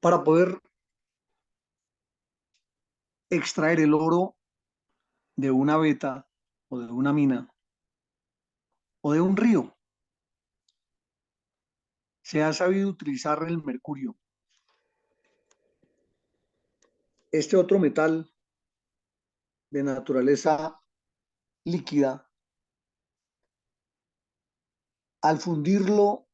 para poder extraer el oro de una veta o de una mina o de un río. Se ha sabido utilizar el mercurio. Este otro metal de naturaleza líquida, al fundirlo,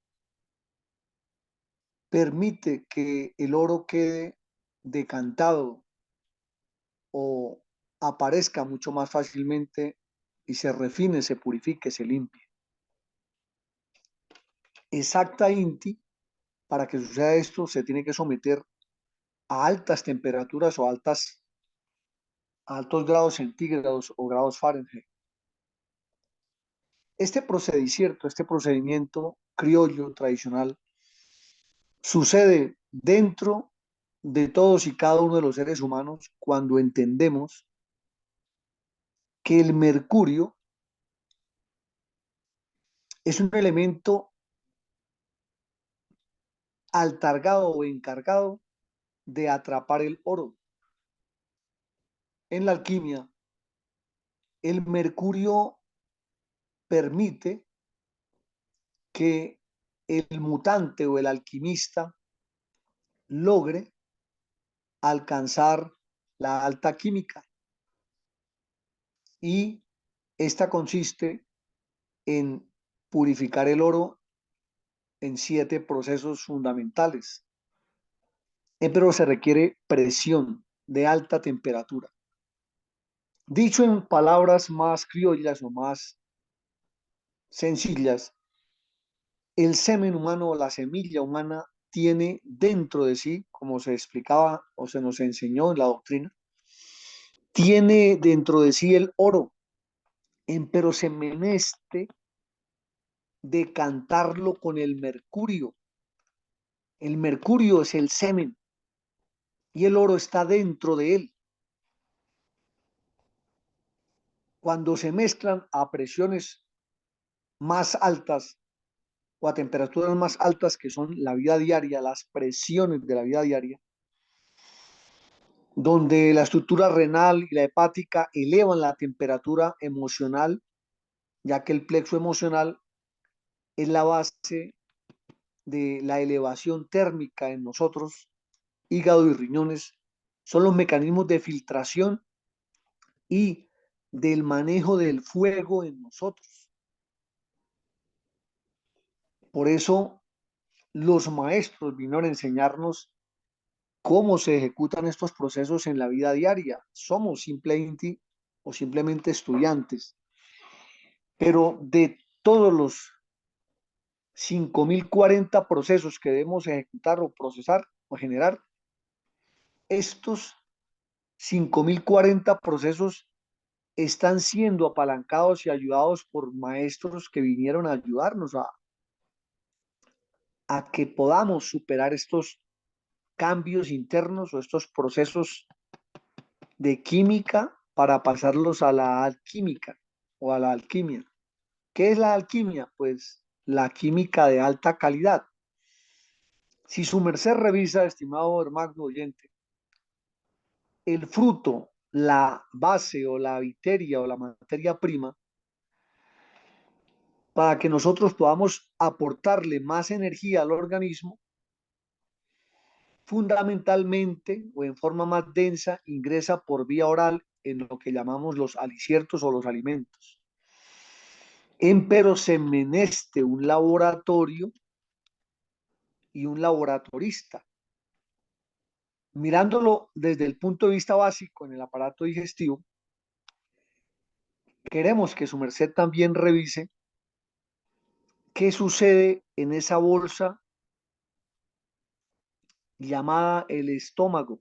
permite que el oro quede decantado o aparezca mucho más fácilmente y se refine, se purifique, se limpie. Exactamente, para que suceda esto, se tiene que someter a altas temperaturas o altos grados centígrados o grados Fahrenheit. Este procedimiento criollo tradicional sucede dentro de todos y cada uno de los seres humanos cuando entendemos que el mercurio es un elemento altargado o encargado de atrapar el oro. En la alquimia, el mercurio permite que el mutante o el alquimista logre alcanzar la alta química, y esta consiste en purificar el oro en 7 procesos fundamentales. Pero se requiere presión de alta temperatura. Dicho en palabras más criollas o más sencillas, el semen humano o la semilla humana tiene dentro de sí, como se explicaba o se nos enseñó en la doctrina, tiene dentro de sí el oro, pero se meneste decantarlo con el mercurio. El mercurio es el semen y el oro está dentro de él. Cuando se mezclan a presiones más altas o a temperaturas más altas, que son la vida diaria, las presiones de la vida diaria, donde la estructura renal y la hepática elevan la temperatura emocional, ya que el plexo emocional es la base de la elevación térmica en nosotros. Hígado y riñones son los mecanismos de filtración y del manejo del fuego en nosotros. Por eso los maestros vinieron a enseñarnos cómo se ejecutan estos procesos en la vida diaria. Somos simplemente estudiantes, pero de todos los 5040 procesos que debemos ejecutar o procesar o generar, estos 5040 procesos están siendo apalancados y ayudados por maestros que vinieron a ayudarnos a que podamos superar estos cambios internos o estos procesos de química para pasarlos a la alquímica o a la alquimia. ¿Qué es la alquimia? Pues la química de alta calidad. Si su merced revisa, estimado hermano oyente, el fruto, la base o la viteria o la materia prima, para que nosotros podamos aportarle más energía al organismo, fundamentalmente o en forma más densa, ingresa por vía oral en lo que llamamos los aliciertos o los alimentos. Empero se meneste un laboratorio y un laboratorista. Mirándolo desde el punto de vista básico en el aparato digestivo, queremos que su merced también revise qué sucede en esa bolsa llamada el estómago.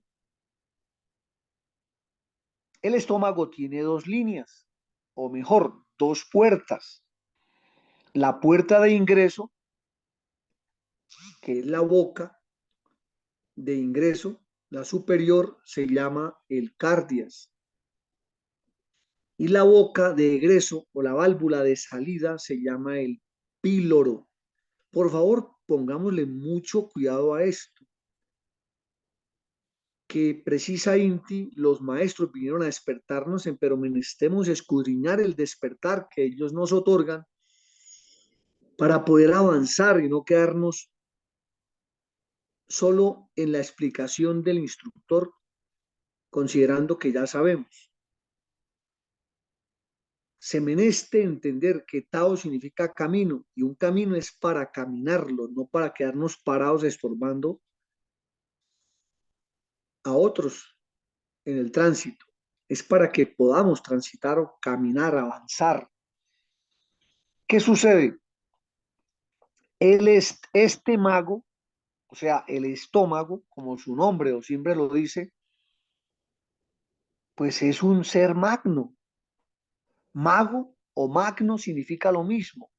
El estómago tiene 2 líneas, o mejor, 2 puertas. La puerta de ingreso, que es la boca de ingreso, la superior, se llama el cardias. Y la boca de egreso o la válvula de salida se llama el píloro. Por favor, pongámosle mucho cuidado a esto. que precisa Inti, los maestros vinieron a despertarnos, pero menestemos escudriñar el despertar que ellos nos otorgan para poder avanzar y no quedarnos solo en la explicación del instructor, considerando que ya sabemos. Se meneste entender que Tao significa camino y un camino es para caminarlo, no para quedarnos parados estorbando a otros en el tránsito. Es para que podamos transitar o caminar, avanzar. ¿Qué sucede? Este mago, o sea, el estómago, como su nombre o siempre lo dice, pues es un ser magno. Mago o magno significa lo mismo.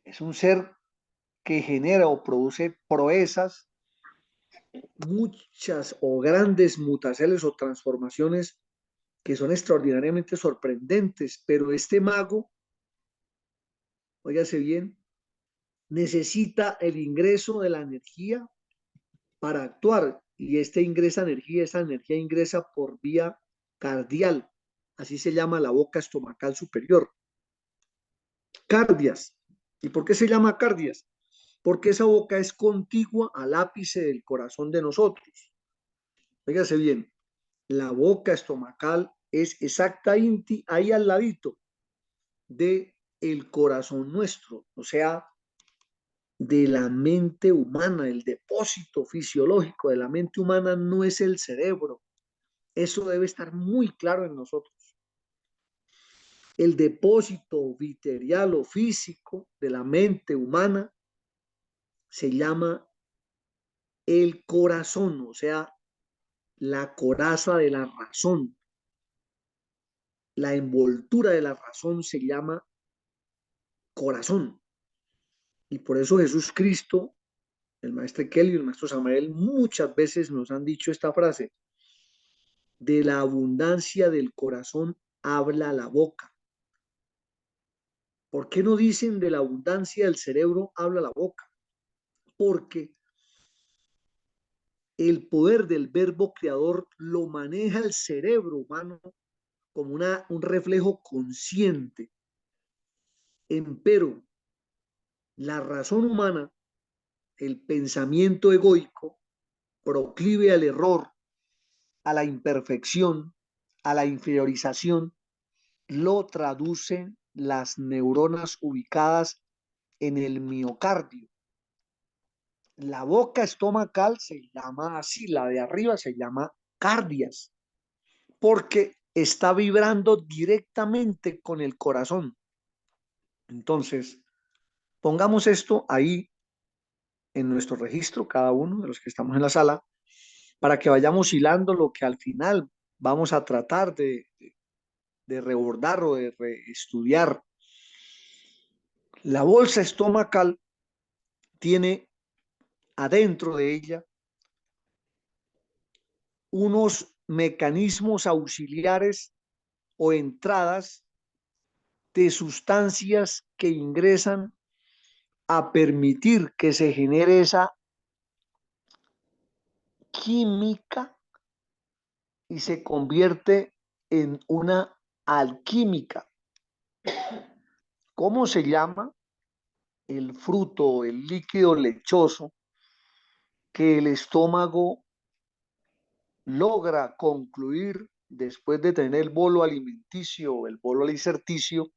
Es un ser que genera o produce proezas, muchas o grandes mutaciones o transformaciones que son extraordinariamente sorprendentes, pero este mago, óigase bien, necesita el ingreso de la energía para actuar y esa energía ingresa por vía cardial, así se llama la boca estomacal superior, cardias. ¿Y por qué se llama cardias? Porque esa boca es contigua al ápice del corazón de nosotros. Fíjese bien, la boca estomacal es exactamente ahí al ladito de el corazón nuestro, o sea, de la mente humana. El depósito fisiológico de la mente humana no es el cerebro. Eso debe estar muy claro en nosotros. El depósito viterial o físico de la mente humana se llama el corazón, o sea, la coraza de la razón. La envoltura de la razón se llama corazón. Y por eso Jesús Cristo, el maestro Kelly y el maestro Samael muchas veces nos han dicho esta frase: de la abundancia del corazón habla la boca. ¿Por qué no dicen de la abundancia del cerebro habla la boca? Porque el poder del verbo creador lo maneja el cerebro humano como un reflejo consciente. Empero, la razón humana, el pensamiento egoico, proclive al error, a la imperfección, a la inferiorización, lo traducen las neuronas ubicadas en el miocardio. La boca estomacal se llama así, la de arriba se llama cardias, porque está vibrando directamente con el corazón. Entonces, pongamos esto ahí en nuestro registro, cada uno de los que estamos en la sala, para que vayamos hilando lo que al final vamos a tratar de rebordar o de estudiar. La bolsa estomacal tiene adentro de ella unos mecanismos auxiliares o entradas de sustancias que ingresan a permitir que se genere esa química y se convierte en una alquímica. ¿Cómo se llama? El fruto, el líquido lechoso que el estómago logra concluir después de tener el bolo alimenticio o el bolo alicerticio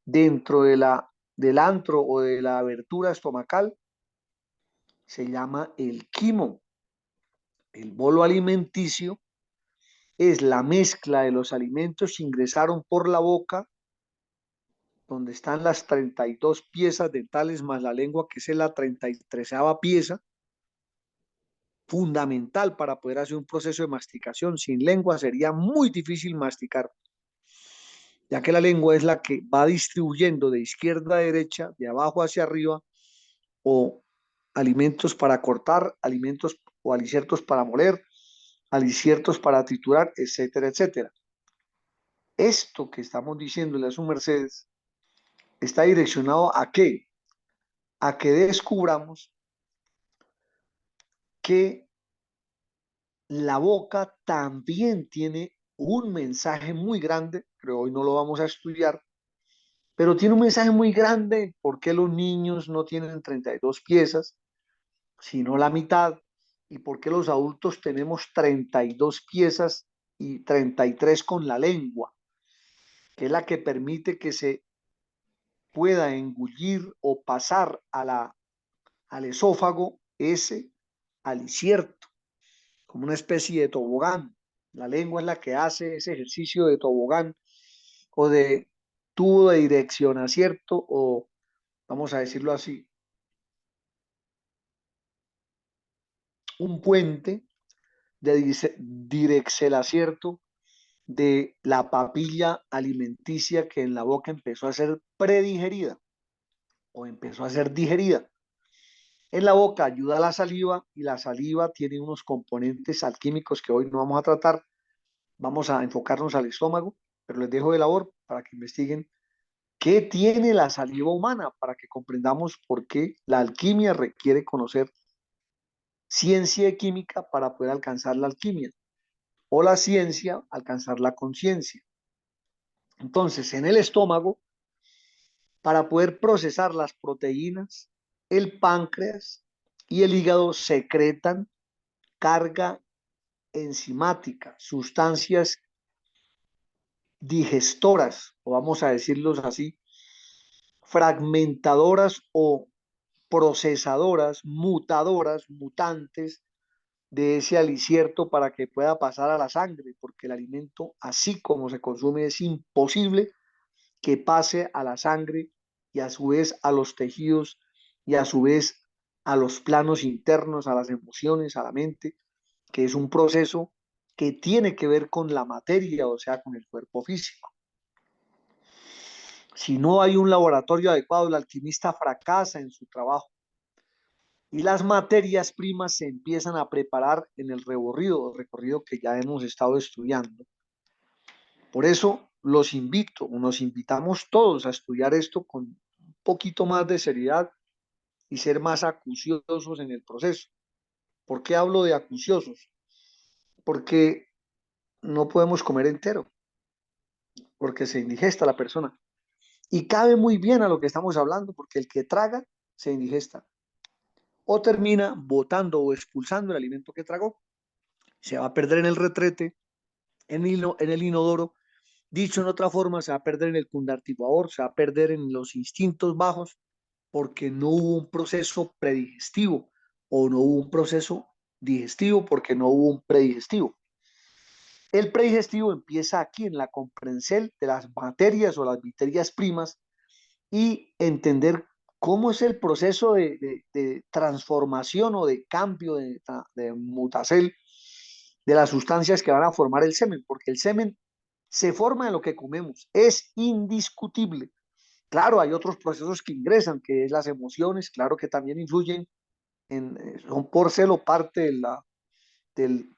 dentro del antro o de la abertura estomacal, se llama el quimo. El bolo alimenticio es la mezcla de los alimentos que ingresaron por la boca, donde están las 32 piezas dentales más la lengua, que es la 33ª pieza, fundamental para poder hacer un proceso de masticación. Sin lengua sería muy difícil masticar, ya que la lengua es la que va distribuyendo de izquierda a derecha, de abajo hacia arriba, o alimentos para cortar, alimentos o aliciertos para moler, aliciertos para triturar, etcétera, etcétera. Esto que estamos diciéndole a su mercedes está direccionado ¿a qué? A que descubramos que la boca también tiene un mensaje muy grande, pero hoy no lo vamos a estudiar, pero tiene un mensaje muy grande. ¿Por qué los niños no tienen 32 piezas, sino la mitad? ¿Y por qué los adultos tenemos 32 piezas y 33 con la lengua, que es la que permite que se pueda engullir o pasar al esófago ese alicierto, como una especie de tobogán? La lengua es la que hace ese ejercicio de tobogán o de tubo de dirección acierto, o vamos a decirlo así, un puente de dirección acierto de la papilla alimenticia que en la boca empezó a ser predigerida o empezó a ser digerida. En la boca ayuda a la saliva y la saliva tiene unos componentes alquímicos que hoy no vamos a tratar. Vamos a enfocarnos al estómago, pero les dejo de labor para que investiguen qué tiene la saliva humana para que comprendamos por qué la alquimia requiere conocer ciencia y química para poder alcanzar la alquimia, o la ciencia alcanzar la conciencia. Entonces, en el estómago, para poder procesar las proteínas, el páncreas y el hígado secretan carga enzimática, sustancias digestoras, o vamos a decirlos así, fragmentadoras o procesadoras, mutadoras, mutantes de ese alicierto para que pueda pasar a la sangre, porque el alimento, así como se consume, es imposible que pase a la sangre y a su vez a los tejidos y a su vez a los planos internos, a las emociones, a la mente, que es un proceso que tiene que ver con la materia, o sea, con el cuerpo físico. Si no hay un laboratorio adecuado, el alquimista fracasa en su trabajo y las materias primas se empiezan a preparar en el recorrido que ya hemos estado estudiando. Por eso nos invitamos todos a estudiar esto con un poquito más de seriedad y ser más acuciosos en el proceso. ¿Por qué hablo de acuciosos? Porque no podemos comer entero, porque se indigesta la persona. Y cabe muy bien a lo que estamos hablando, porque el que traga se indigesta o termina botando o expulsando el alimento que tragó. Se va a perder en el retrete, en el inodoro. Dicho en otra forma, se va a perder en el cundarticuador, se va a perder en los instintos bajos, porque no hubo un proceso predigestivo o no hubo un proceso digestivo porque no hubo un predigestivo. El predigestivo empieza aquí en la comprensión de las materias o las materias primas y entender cómo es el proceso de transformación o de cambio, de mutacel de las sustancias que van a formar el semen, porque el semen se forma en lo que comemos, es indiscutible. Claro, hay otros procesos que ingresan, que es las emociones, claro que también influyen, son por celo parte del,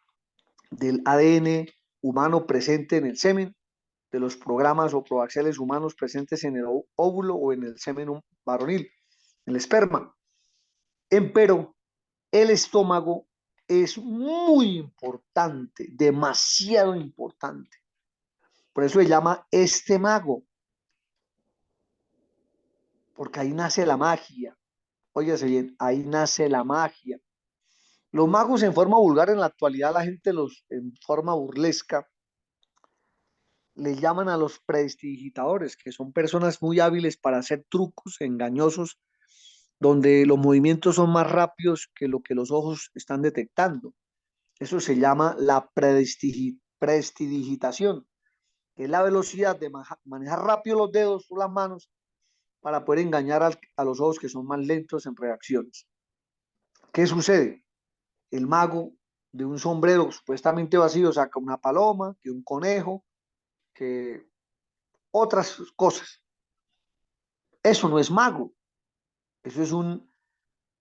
del ADN humano presente en el semen, de los programas o proaxiales humanos presentes en el óvulo o en el semen varonil, el esperma. Empero, el estómago es muy importante, demasiado importante. Por eso se llama este mago, porque ahí nace la magia. Óyase bien, ahí nace la magia. Los magos en forma vulgar en la actualidad, la gente los en forma burlesca le llaman a los prestidigitadores, que son personas muy hábiles para hacer trucos engañosos, donde los movimientos son más rápidos que lo que los ojos están detectando. Eso se llama la prestidigitación, que es la velocidad de manejar rápido los dedos o las manos para poder engañar a los ojos que son más lentos en reacciones. ¿Qué sucede? El mago de un sombrero supuestamente vacío saca una paloma, que un conejo, que otras cosas. Eso no es mago, eso es un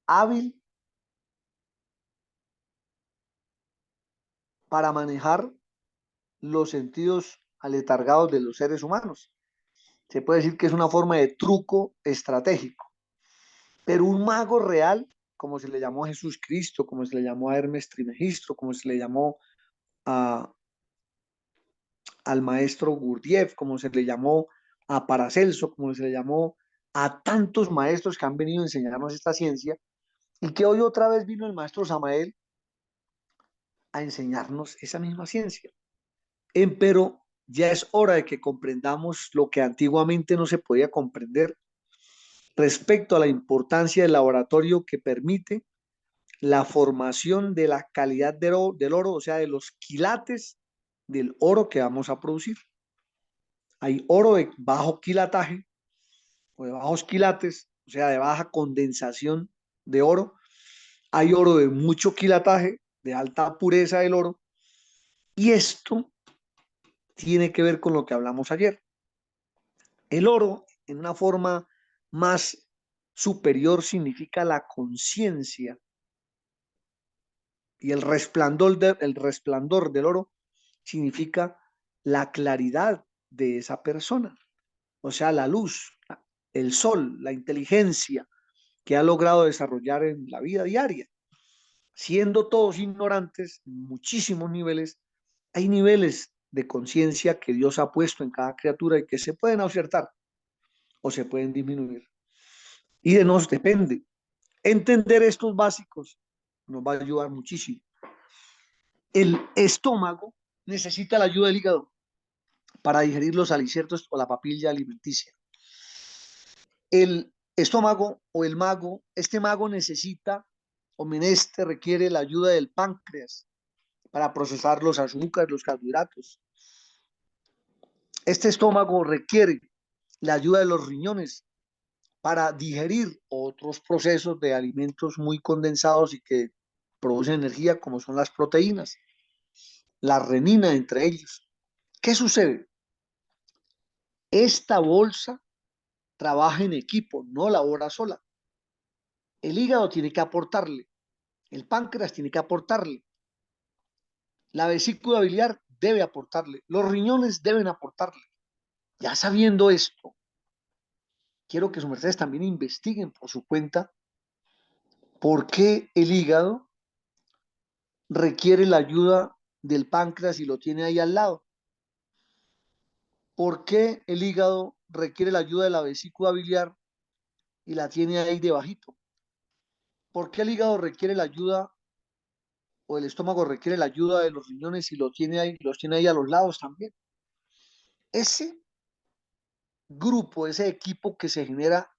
hábil para manejar los sentidos aletargados de los seres humanos. Se puede decir que es una forma de truco estratégico. Pero un mago real, como se le llamó a Jesús Cristo, como se le llamó a Hermes Trismegisto, como se le llamó a, al maestro Gurdjieff, como se le llamó a Paracelso, como se le llamó a tantos maestros que han venido a enseñarnos esta ciencia, y que hoy otra vez vino el maestro Samael a enseñarnos esa misma ciencia. Pero ya es hora de que comprendamos lo que antiguamente no se podía comprender respecto a la importancia del laboratorio que permite la formación de la calidad del oro, o sea, de los quilates del oro que vamos a producir. Hay oro de bajo quilataje o de bajos quilates, o sea, de baja condensación de oro. Hay oro de mucho quilataje, de alta pureza del oro. Y esto tiene que ver con lo que hablamos ayer. El oro, en una forma más superior, significa la conciencia, y el resplandor del oro significa la claridad de esa persona, o sea, la luz, el sol, la inteligencia que ha logrado desarrollar en la vida diaria. Siendo todos ignorantes en muchísimos niveles, hay niveles de conciencia que Dios ha puesto en cada criatura y que se pueden acertar o se pueden disminuir. Y de nos depende. Entender estos básicos nos va a ayudar muchísimo. El estómago necesita la ayuda del hígado para digerir los alimentitos o la papilla alimenticia. El estómago o el mago, este mago necesita o menester requiere la ayuda del páncreas para procesar los azúcares, los carbohidratos. Este estómago requiere la ayuda de los riñones para digerir otros procesos de alimentos muy condensados y que producen energía, como son las proteínas, la renina entre ellos. ¿Qué sucede? Esta bolsa trabaja en equipo, no labora sola. El hígado tiene que aportarle, el páncreas tiene que aportarle, la vesícula biliar debe aportarle, los riñones deben aportarle. Ya sabiendo esto, quiero que sus mercedes también investiguen por su cuenta por qué el hígado requiere la ayuda del páncreas y lo tiene ahí al lado. ¿Por qué el hígado requiere la ayuda de la vesícula biliar y la tiene ahí debajito? ¿Por qué el hígado requiere la ayuda o el estómago requiere la ayuda de los riñones y los tiene ahí a los lados también? Ese grupo, ese equipo que se genera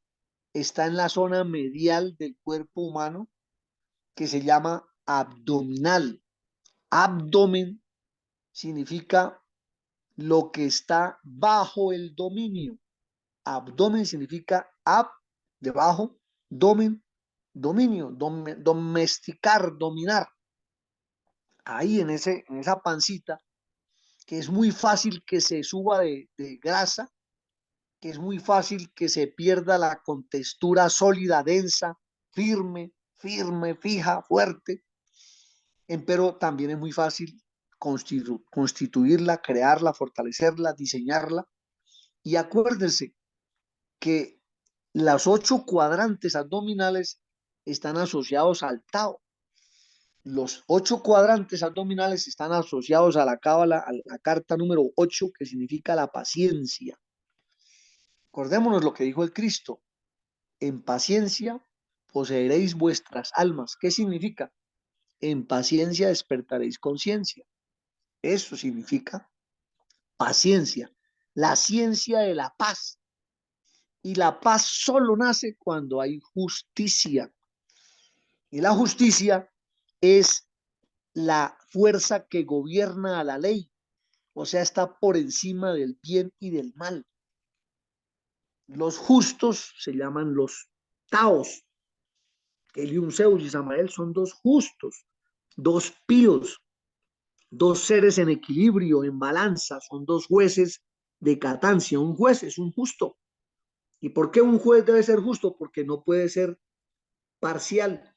está en la zona medial del cuerpo humano que se llama abdominal. Abdomen significa lo que está bajo el dominio. Abdomen significa ab, debajo, domen, dominio, domesticar, dominar. Ahí en esa pancita, que es muy fácil que se suba de grasa, que es muy fácil que se pierda la contextura sólida, densa, firme, fija, fuerte, pero también es muy fácil constituirla, crearla, fortalecerla, diseñarla. Y acuérdense que los 8 cuadrantes abdominales están asociados al Tao. Los 8 cuadrantes abdominales están asociados a la cábala, a la carta número 8, que significa la paciencia. Acordémonos lo que dijo el Cristo: en paciencia poseeréis vuestras almas. ¿Qué significa? En paciencia despertaréis conciencia. Eso significa paciencia, la ciencia de la paz. Y la paz solo nace cuando hay justicia. Y la justicia es la fuerza que gobierna a la ley, o sea, está por encima del bien y del mal. Los justos se llaman los taos. Elium, Zeus y Samael son dos justos, dos píos, dos seres en equilibrio, en balanza, son dos jueces de Catancia. Un juez es un justo. ¿Y por qué un juez debe ser justo? Porque no puede ser parcial,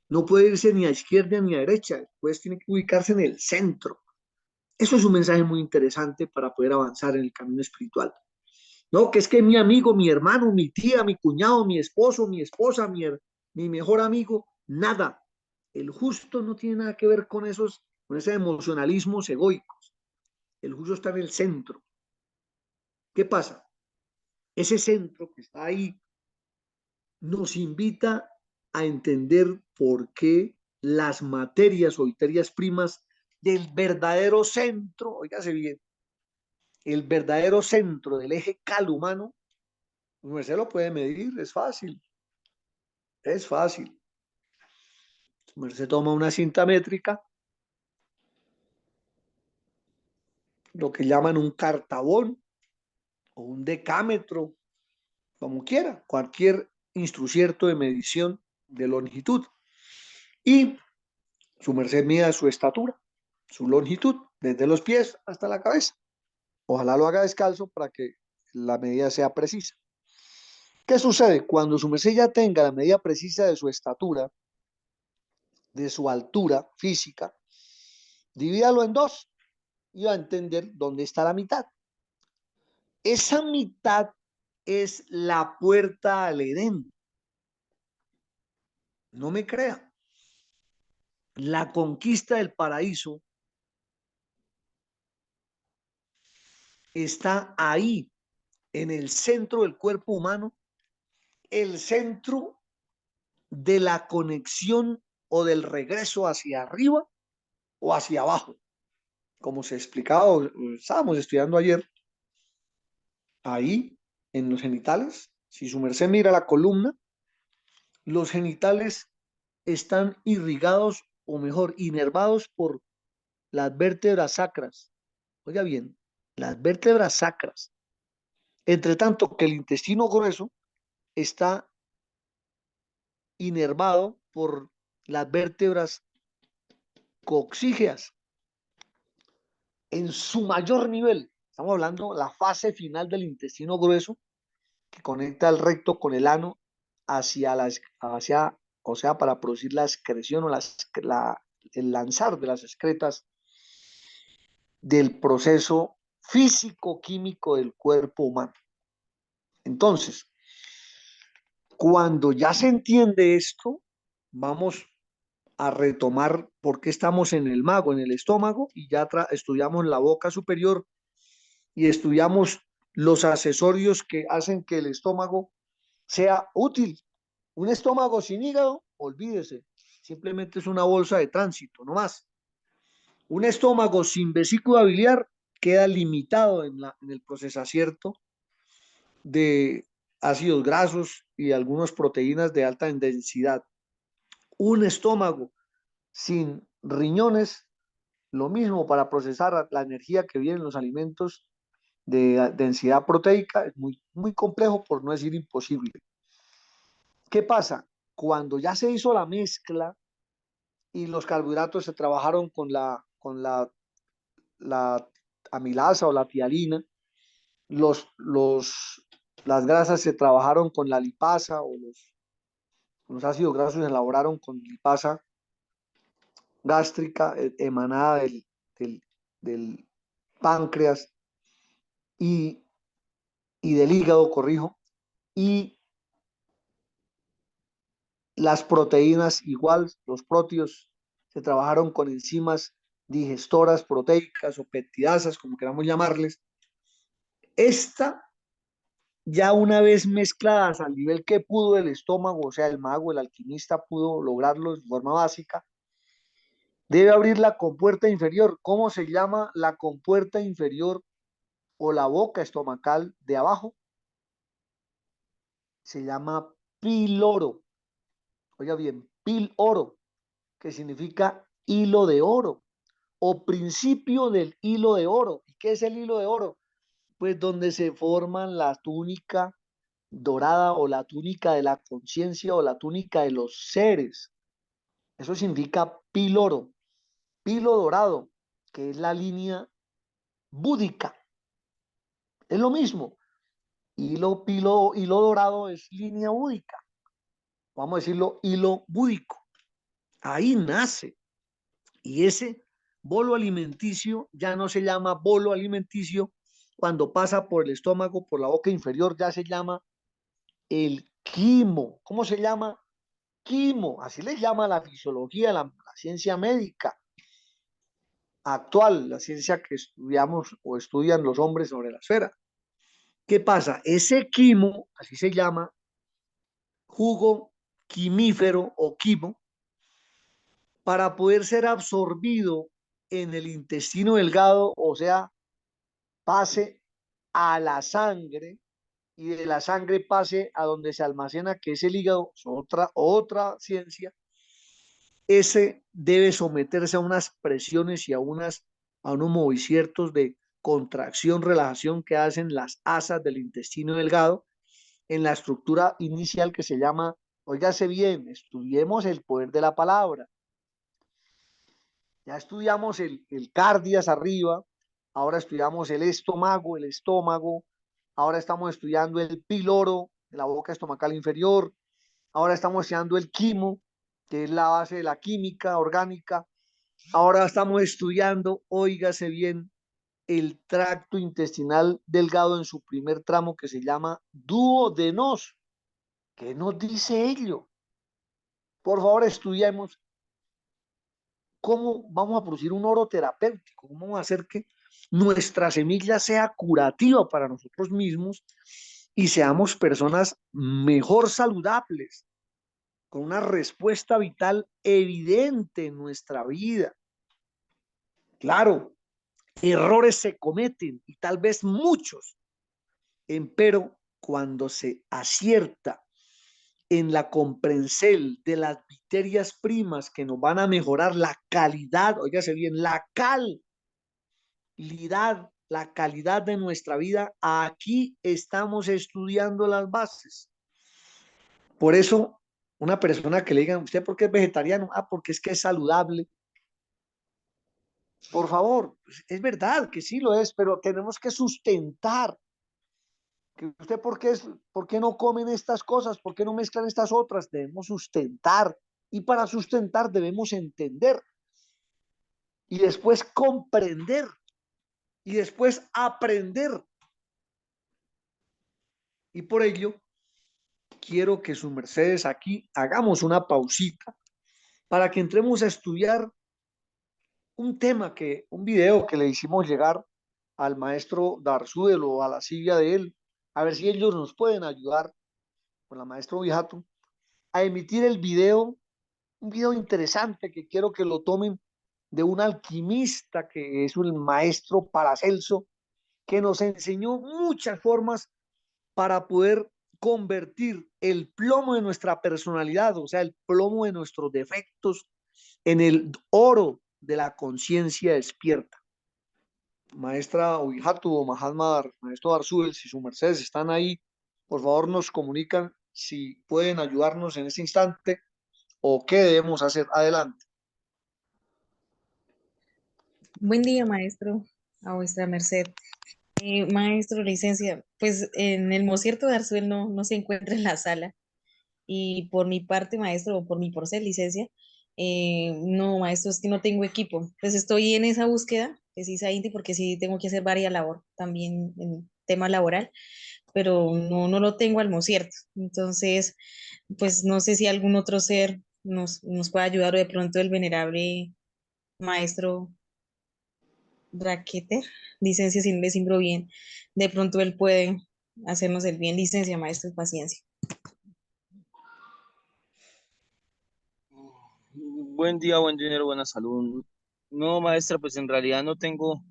no puede irse ni a izquierda ni a derecha, el juez tiene que ubicarse en el centro. Eso es un mensaje muy interesante para poder avanzar en el camino espiritual. No, que es que mi amigo, mi hermano, mi tía, mi cuñado, mi esposo, mi esposa, mi mejor amigo Nada. El justo no tiene nada que ver con esos emocionalismos egoicos. El justo está en el centro. ¿Qué pasa? Ese centro que está ahí nos invita a entender por qué las materias o materias primas del verdadero centro, oígase bien, el verdadero centro del eje cal humano, usted lo puede medir, es fácil, es fácil. Se toma una cinta métrica, lo que llaman un cartabón o un decámetro, como quiera, cualquier instrucierto de medición de longitud. Y su merced mida su estatura, su longitud, desde los pies hasta la cabeza. Ojalá lo haga descalzo para que la medida sea precisa. ¿Qué sucede? Cuando su merced ya tenga la medida precisa de su estatura, de su altura física, divídalo en dos y va a entender dónde está la mitad. Esa mitad es la puerta al Edén. No me crea. La conquista del paraíso está ahí, en el centro del cuerpo humano, el centro de la conexión o del regreso hacia arriba o hacia abajo. Como se explicaba, estábamos estudiando ayer, ahí en los genitales, si su merced mira la columna, los genitales están irrigados o mejor, inervados por las vértebras sacras. Oiga bien, las vértebras sacras. Entre tanto que el intestino grueso está inervado por las vértebras coxígeas en su mayor nivel. Estamos hablando de la fase final del intestino grueso que conecta el recto con el ano hacia, o sea, para producir la excreción o el lanzar de las excretas del proceso físico-químico del cuerpo humano. Entonces, cuando ya se entiende esto, vamos a retomar por qué estamos en el mago, en el estómago, y ya estudiamos la boca superior y estudiamos los accesorios que hacen que el estómago sea útil. Un estómago sin hígado, olvídese, simplemente es una bolsa de tránsito, no más. Un estómago sin vesícula biliar queda limitado en el procesamiento de ácidos grasos y algunas proteínas de alta densidad. Un estómago sin riñones, lo mismo para procesar la energía que viene en los alimentos de densidad proteica, es muy complejo, por no decir imposible. ¿Qué pasa? Cuando ya se hizo la mezcla y los carbohidratos se trabajaron la amilasa o la tialina, las grasas se trabajaron con la lipasa o los ácidos grasos se elaboraron con lipasa gástrica emanada del, del páncreas y, y del hígado, corrijo, y las proteínas igual, los próteos se trabajaron con enzimas digestoras proteicas o peptidasas, como queramos llamarles. Esta, ya una vez mezcladas al nivel que pudo el estómago, o sea, el mago, el alquimista pudo lograrlo de forma básica, debe abrir la compuerta inferior. ¿Cómo se llama la compuerta inferior o la boca estomacal de abajo? Se llama piloro. Oiga bien, piloro, que significa hilo de oro o principio del hilo de oro. ¿Y qué es el hilo de oro? Pues donde se forman la túnica dorada o la túnica de la conciencia o la túnica de los seres. Eso significa piloro, pilo dorado, que es la línea búdica. Es lo mismo. Hilo dorado es línea búdica. Vamos a decirlo, hilo búdico. Ahí nace. Y ese bolo alimenticio ya no se llama bolo alimenticio cuando pasa por el estómago, por la boca inferior, ya se llama el quimo. ¿Cómo se llama? quimo, así le llama la fisiología, la ciencia médica actual, la ciencia que estudiamos o estudian los hombres sobre la esfera. ¿Qué pasa? Ese quimo, así se llama, jugo quimífero o quimo, para poder ser absorbido en el intestino delgado, o sea, pase a la sangre y de la sangre pase a donde se almacena, que es el hígado, es otra ciencia, ese debe someterse a unas presiones y a unos movimientos de contracción, relajación que hacen las asas del intestino delgado en la estructura inicial que se llama, óigase bien, estudiemos el poder de la palabra. Ya estudiamos el cardias arriba, ahora estudiamos el estómago, ahora estamos estudiando el píloro, la boca estomacal inferior, ahora estamos estudiando el quimo, que es la base de la química orgánica, ahora estamos estudiando, óigase bien, el tracto intestinal delgado en su primer tramo que se llama duodenos. ¿Qué nos dice ello? Por favor, estudiemos cómo vamos a producir un oro terapéutico, cómo vamos a hacer que nuestra semilla sea curativa para nosotros mismos y seamos personas mejor saludables, con una respuesta vital evidente en nuestra vida. Claro, errores se cometen y tal vez muchos, pero cuando se acierta en la comprensión de las materias primas que nos van a mejorar la calidad, oígase bien, la calidad de nuestra vida, aquí estamos estudiando las bases. Por eso, una persona que le digan, ¿usted por qué es vegetariano? Ah, porque es que es saludable. Por favor, pues, es verdad que sí lo es, pero tenemos que sustentar. Que usted por qué no comen estas cosas, por qué no mezclan estas otras, debemos sustentar. Y para sustentar debemos entender y después comprender y después aprender. Y por ello, quiero que sus mercedes aquí hagamos una pausita para que entremos a estudiar un video que le hicimos llegar al maestro Darzúdel o a la silla de él, a ver si ellos nos pueden ayudar con la maestra Vijato a emitir el video, un video interesante que quiero que lo tomen de un alquimista que es el maestro Paracelso, que nos enseñó muchas formas para poder convertir el plomo de nuestra personalidad, o sea, el plomo de nuestros defectos, en el oro de la conciencia despierta. Maestra Ujatu o Mahatma, maestro Arzúbel, si sus mercedes están ahí, por favor nos comunican si pueden ayudarnos en este instante o qué debemos hacer. Adelante. Buen día, maestro, a vuestra merced. Maestro, licencia, pues en el Mocierto de Arzúbel no se encuentra en la sala. Y por mi parte, maestro, o por mi por ser licencia, no, maestro, es que no tengo equipo. Pues estoy en esa búsqueda, precisamente porque sí tengo que hacer varias labor también en tema laboral, pero no lo tengo al Mocierto. Entonces, pues no sé si algún otro ser nos puede ayudar o de pronto el venerable maestro Raqueter, licencia sin me simbro bien. De pronto él puede hacernos el bien, licencia, maestro, paciencia. Buen día, buen dinero, buena salud. No, maestra, pues en realidad no tengo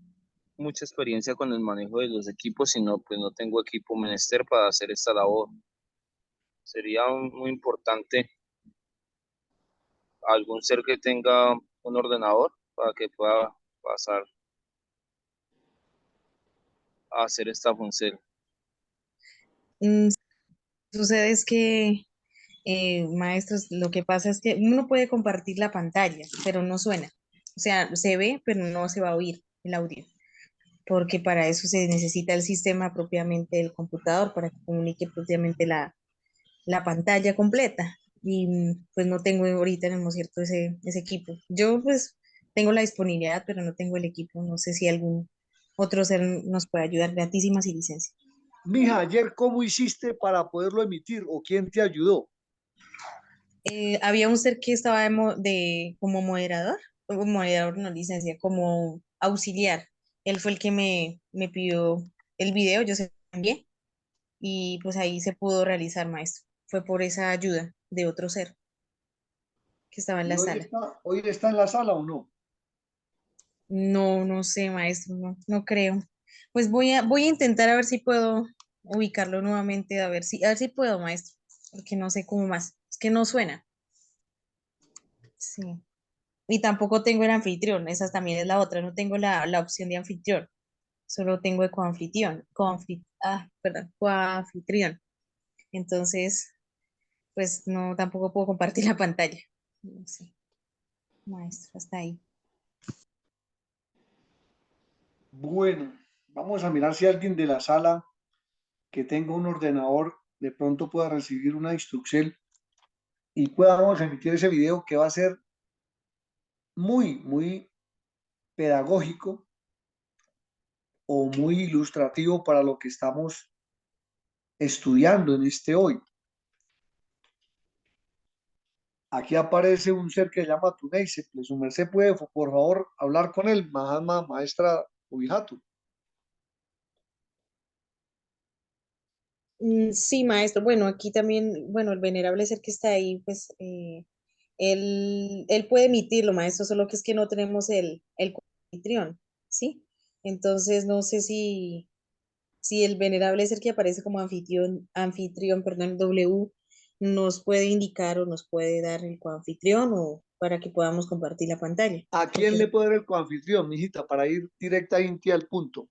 mucha experiencia con el manejo de los equipos, sino pues no tengo equipo menester para hacer esta labor. Sería muy importante algún ser que tenga un ordenador para que pueda pasar a hacer esta función. Mm, sucede es que, maestros, lo que pasa es que uno puede compartir la pantalla, pero no suena. O sea, se ve, pero no se va a oír el audio, porque para eso se necesita el sistema propiamente del computador, para que comunique propiamente la pantalla completa. Y pues no tengo ahorita en el Mocierto ese equipo. Yo pues tengo la disponibilidad, pero no tengo el equipo. No sé si algún otro ser nos puede ayudar. Gratísimas y licencia. Mija, ayer, ¿cómo hiciste para poderlo emitir o quién te ayudó? Había un ser que estaba como moderador, como moderador, no licencia, como auxiliar. Él fue el que me pidió el video, yo se lo envié y pues ahí se pudo realizar, maestro. Fue por esa ayuda de otro ser que estaba en ¿Y la sala. hoy está en la sala o no? No, no sé, maestro, no, no creo. Pues voy a intentar a ver si puedo ubicarlo nuevamente, a ver si puedo, maestro, porque no sé cómo más. Es que no suena. Sí. Y tampoco tengo el anfitrión, esa también es la otra, no tengo la opción de anfitrión, solo tengo el perdón, coanfitrión. Entonces, pues no, tampoco puedo compartir la pantalla. No sé, maestro, hasta ahí. Bueno, vamos a mirar si alguien de la sala que tenga un ordenador de pronto pueda recibir una instrucción y podamos emitir ese video que va a ser muy, muy pedagógico o muy ilustrativo para lo que estamos estudiando en este hoy. Aquí aparece un ser que se llama Tuneiseple. Su merced puede, por favor, hablar con él, Mahatma Maestra Ubijatu. Sí, maestro. Bueno, aquí también, bueno, el venerable ser que está ahí, pues él puede emitirlo, maestro, solo que es que no tenemos el anfitrión, ¿sí? Entonces, no sé si el venerable ser que aparece como anfitrión, perdón, W, nos puede indicar o nos puede dar el coanfitrión o para que podamos compartir la pantalla. ¿A quién le Porque puede dar el coanfitrión, mijita, para ir directamente al punto?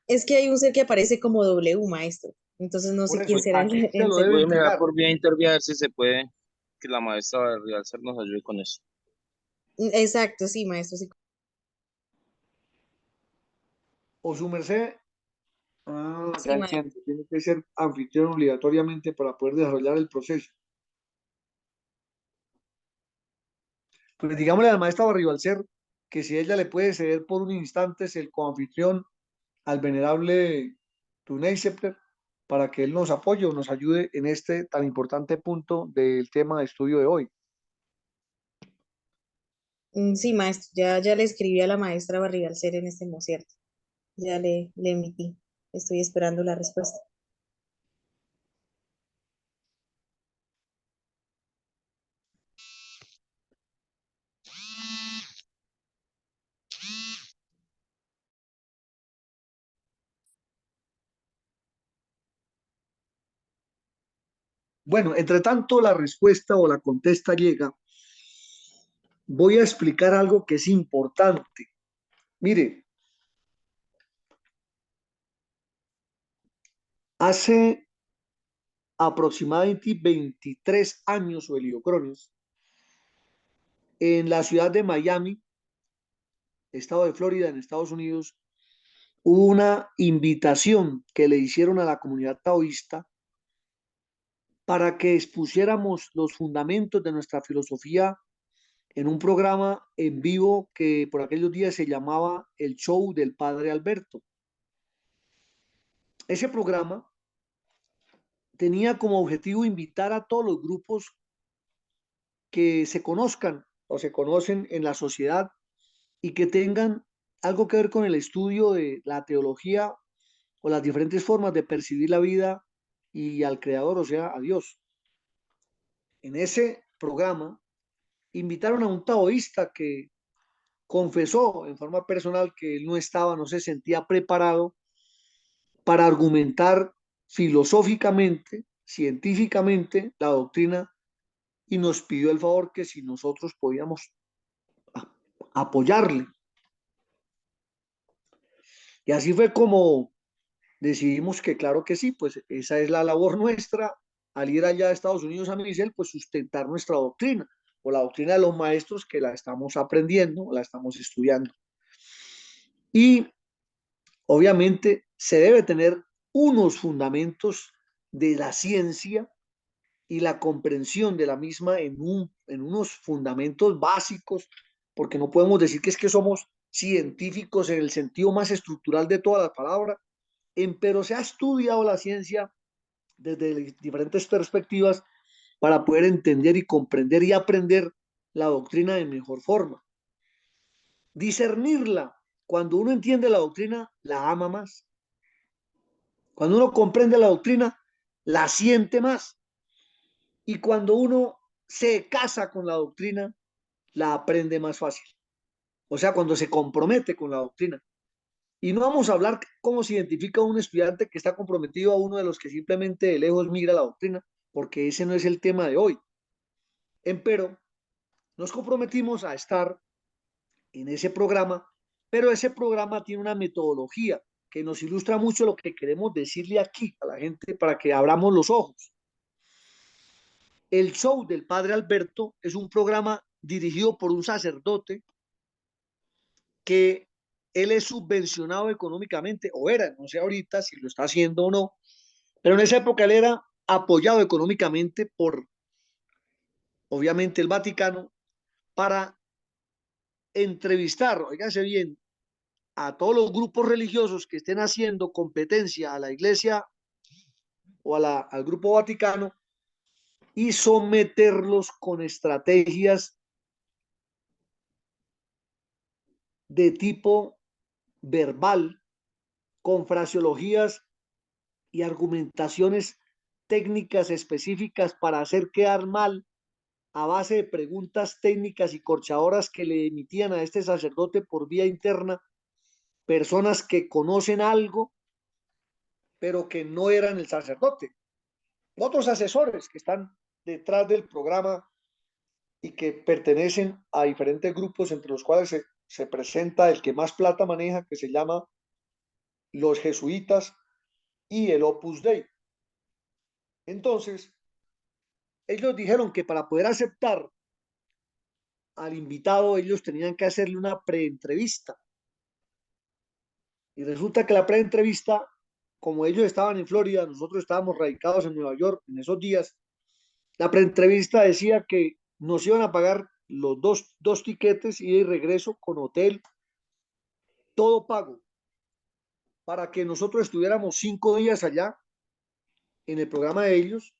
es que hay un ser que aparece como W, maestro. Entonces, no Por sé eso, quién será ¿a el, quién se el lo ser. debe Puede mirar entregar? por vía intervía a ver si se puede que la maestra de Realcer nos ayude con eso. Exacto, sí, maestro, sí. O su merced, ya Sí, maestro. entiendo, tiene que ser anfitrión obligatoriamente para poder desarrollar el proceso. Pues digámosle a la maestra Barribalcer que si ella le puede ceder por un instante el coanfitrión al venerable Tunei Septer para que él nos apoye o nos ayude en este tan importante punto del tema de estudio de hoy. Sí, maestro, ya le escribí a la maestra Barrigalcer en este mocierto. Ya le emití. Estoy esperando la respuesta. Bueno, entre tanto la respuesta o la contesta llega, voy a explicar algo que es importante. Mire, hace aproximadamente 23 años, o Cronis, en la ciudad de Miami, estado de Florida, en Estados Unidos, hubo una invitación que le hicieron a la comunidad taoísta para que expusiéramos los fundamentos de nuestra filosofía en un programa en vivo que por aquellos días se llamaba El Show del Padre Alberto. Ese programa tenía como objetivo invitar a todos los grupos que se conozcan o se conocen en la sociedad y que tengan algo que ver con el estudio de la teología o las diferentes formas de percibir la vida y al Creador, o sea, a Dios. En ese programa invitaron a un taoísta que confesó en forma personal que él no se sentía preparado para argumentar filosóficamente, científicamente, la doctrina y nos pidió el favor que si nosotros podíamos apoyarle. Y así fue como decidimos que claro que sí, pues esa es la labor nuestra al ir allá a Estados Unidos a Missel, pues sustentar nuestra doctrina o la doctrina de los maestros que la estamos aprendiendo, la estamos estudiando. Y obviamente se debe tener unos fundamentos de la ciencia y la comprensión de la misma en unos fundamentos básicos, porque no podemos decir que es que somos científicos en el sentido más estructural de toda la palabra, pero se ha estudiado la ciencia desde diferentes perspectivas para poder entender y comprender y aprender la doctrina de mejor forma. Discernirla. Cuando uno entiende la doctrina, la ama más. Cuando uno comprende la doctrina, la siente más. Y cuando uno se casa con la doctrina, la aprende más fácil. O sea, cuando se compromete con la doctrina. Y no vamos a hablar cómo se identifica un estudiante que está comprometido a uno de los que simplemente de lejos mira la doctrina, porque ese no es el tema de hoy. Empero, nos comprometimos a estar en ese programa, pero ese programa tiene una metodología que nos ilustra mucho lo que queremos decirle aquí a la gente para que abramos los ojos. El show del Padre Alberto es un programa dirigido por un sacerdote que él es subvencionado económicamente, o era, no sé ahorita si lo está haciendo o no, pero en esa época él era apoyado económicamente por, obviamente, el Vaticano para entrevistar, oígase bien, a todos los grupos religiosos que estén haciendo competencia a la Iglesia o al Grupo Vaticano y someterlos con estrategias de tipo verbal, con fraseologías y argumentaciones técnicas específicas para hacer quedar mal a base de preguntas técnicas y corchadoras que le emitían a este sacerdote por vía interna personas que conocen algo, pero que no eran el sacerdote. Otros asesores que están detrás del programa y que pertenecen a diferentes grupos, entre los cuales se presenta el que más plata maneja, que se llama los jesuitas y el Opus Dei. Entonces, ellos dijeron que para poder aceptar al invitado, ellos tenían que hacerle una preentrevista. Y resulta que la preentrevista, como ellos estaban en Florida, nosotros estábamos radicados en Nueva York en esos días, la preentrevista decía que nos iban a pagar los dos tiquetes ida y regreso con hotel, todo pago, para que nosotros estuviéramos 5 días allá en el programa de ellos,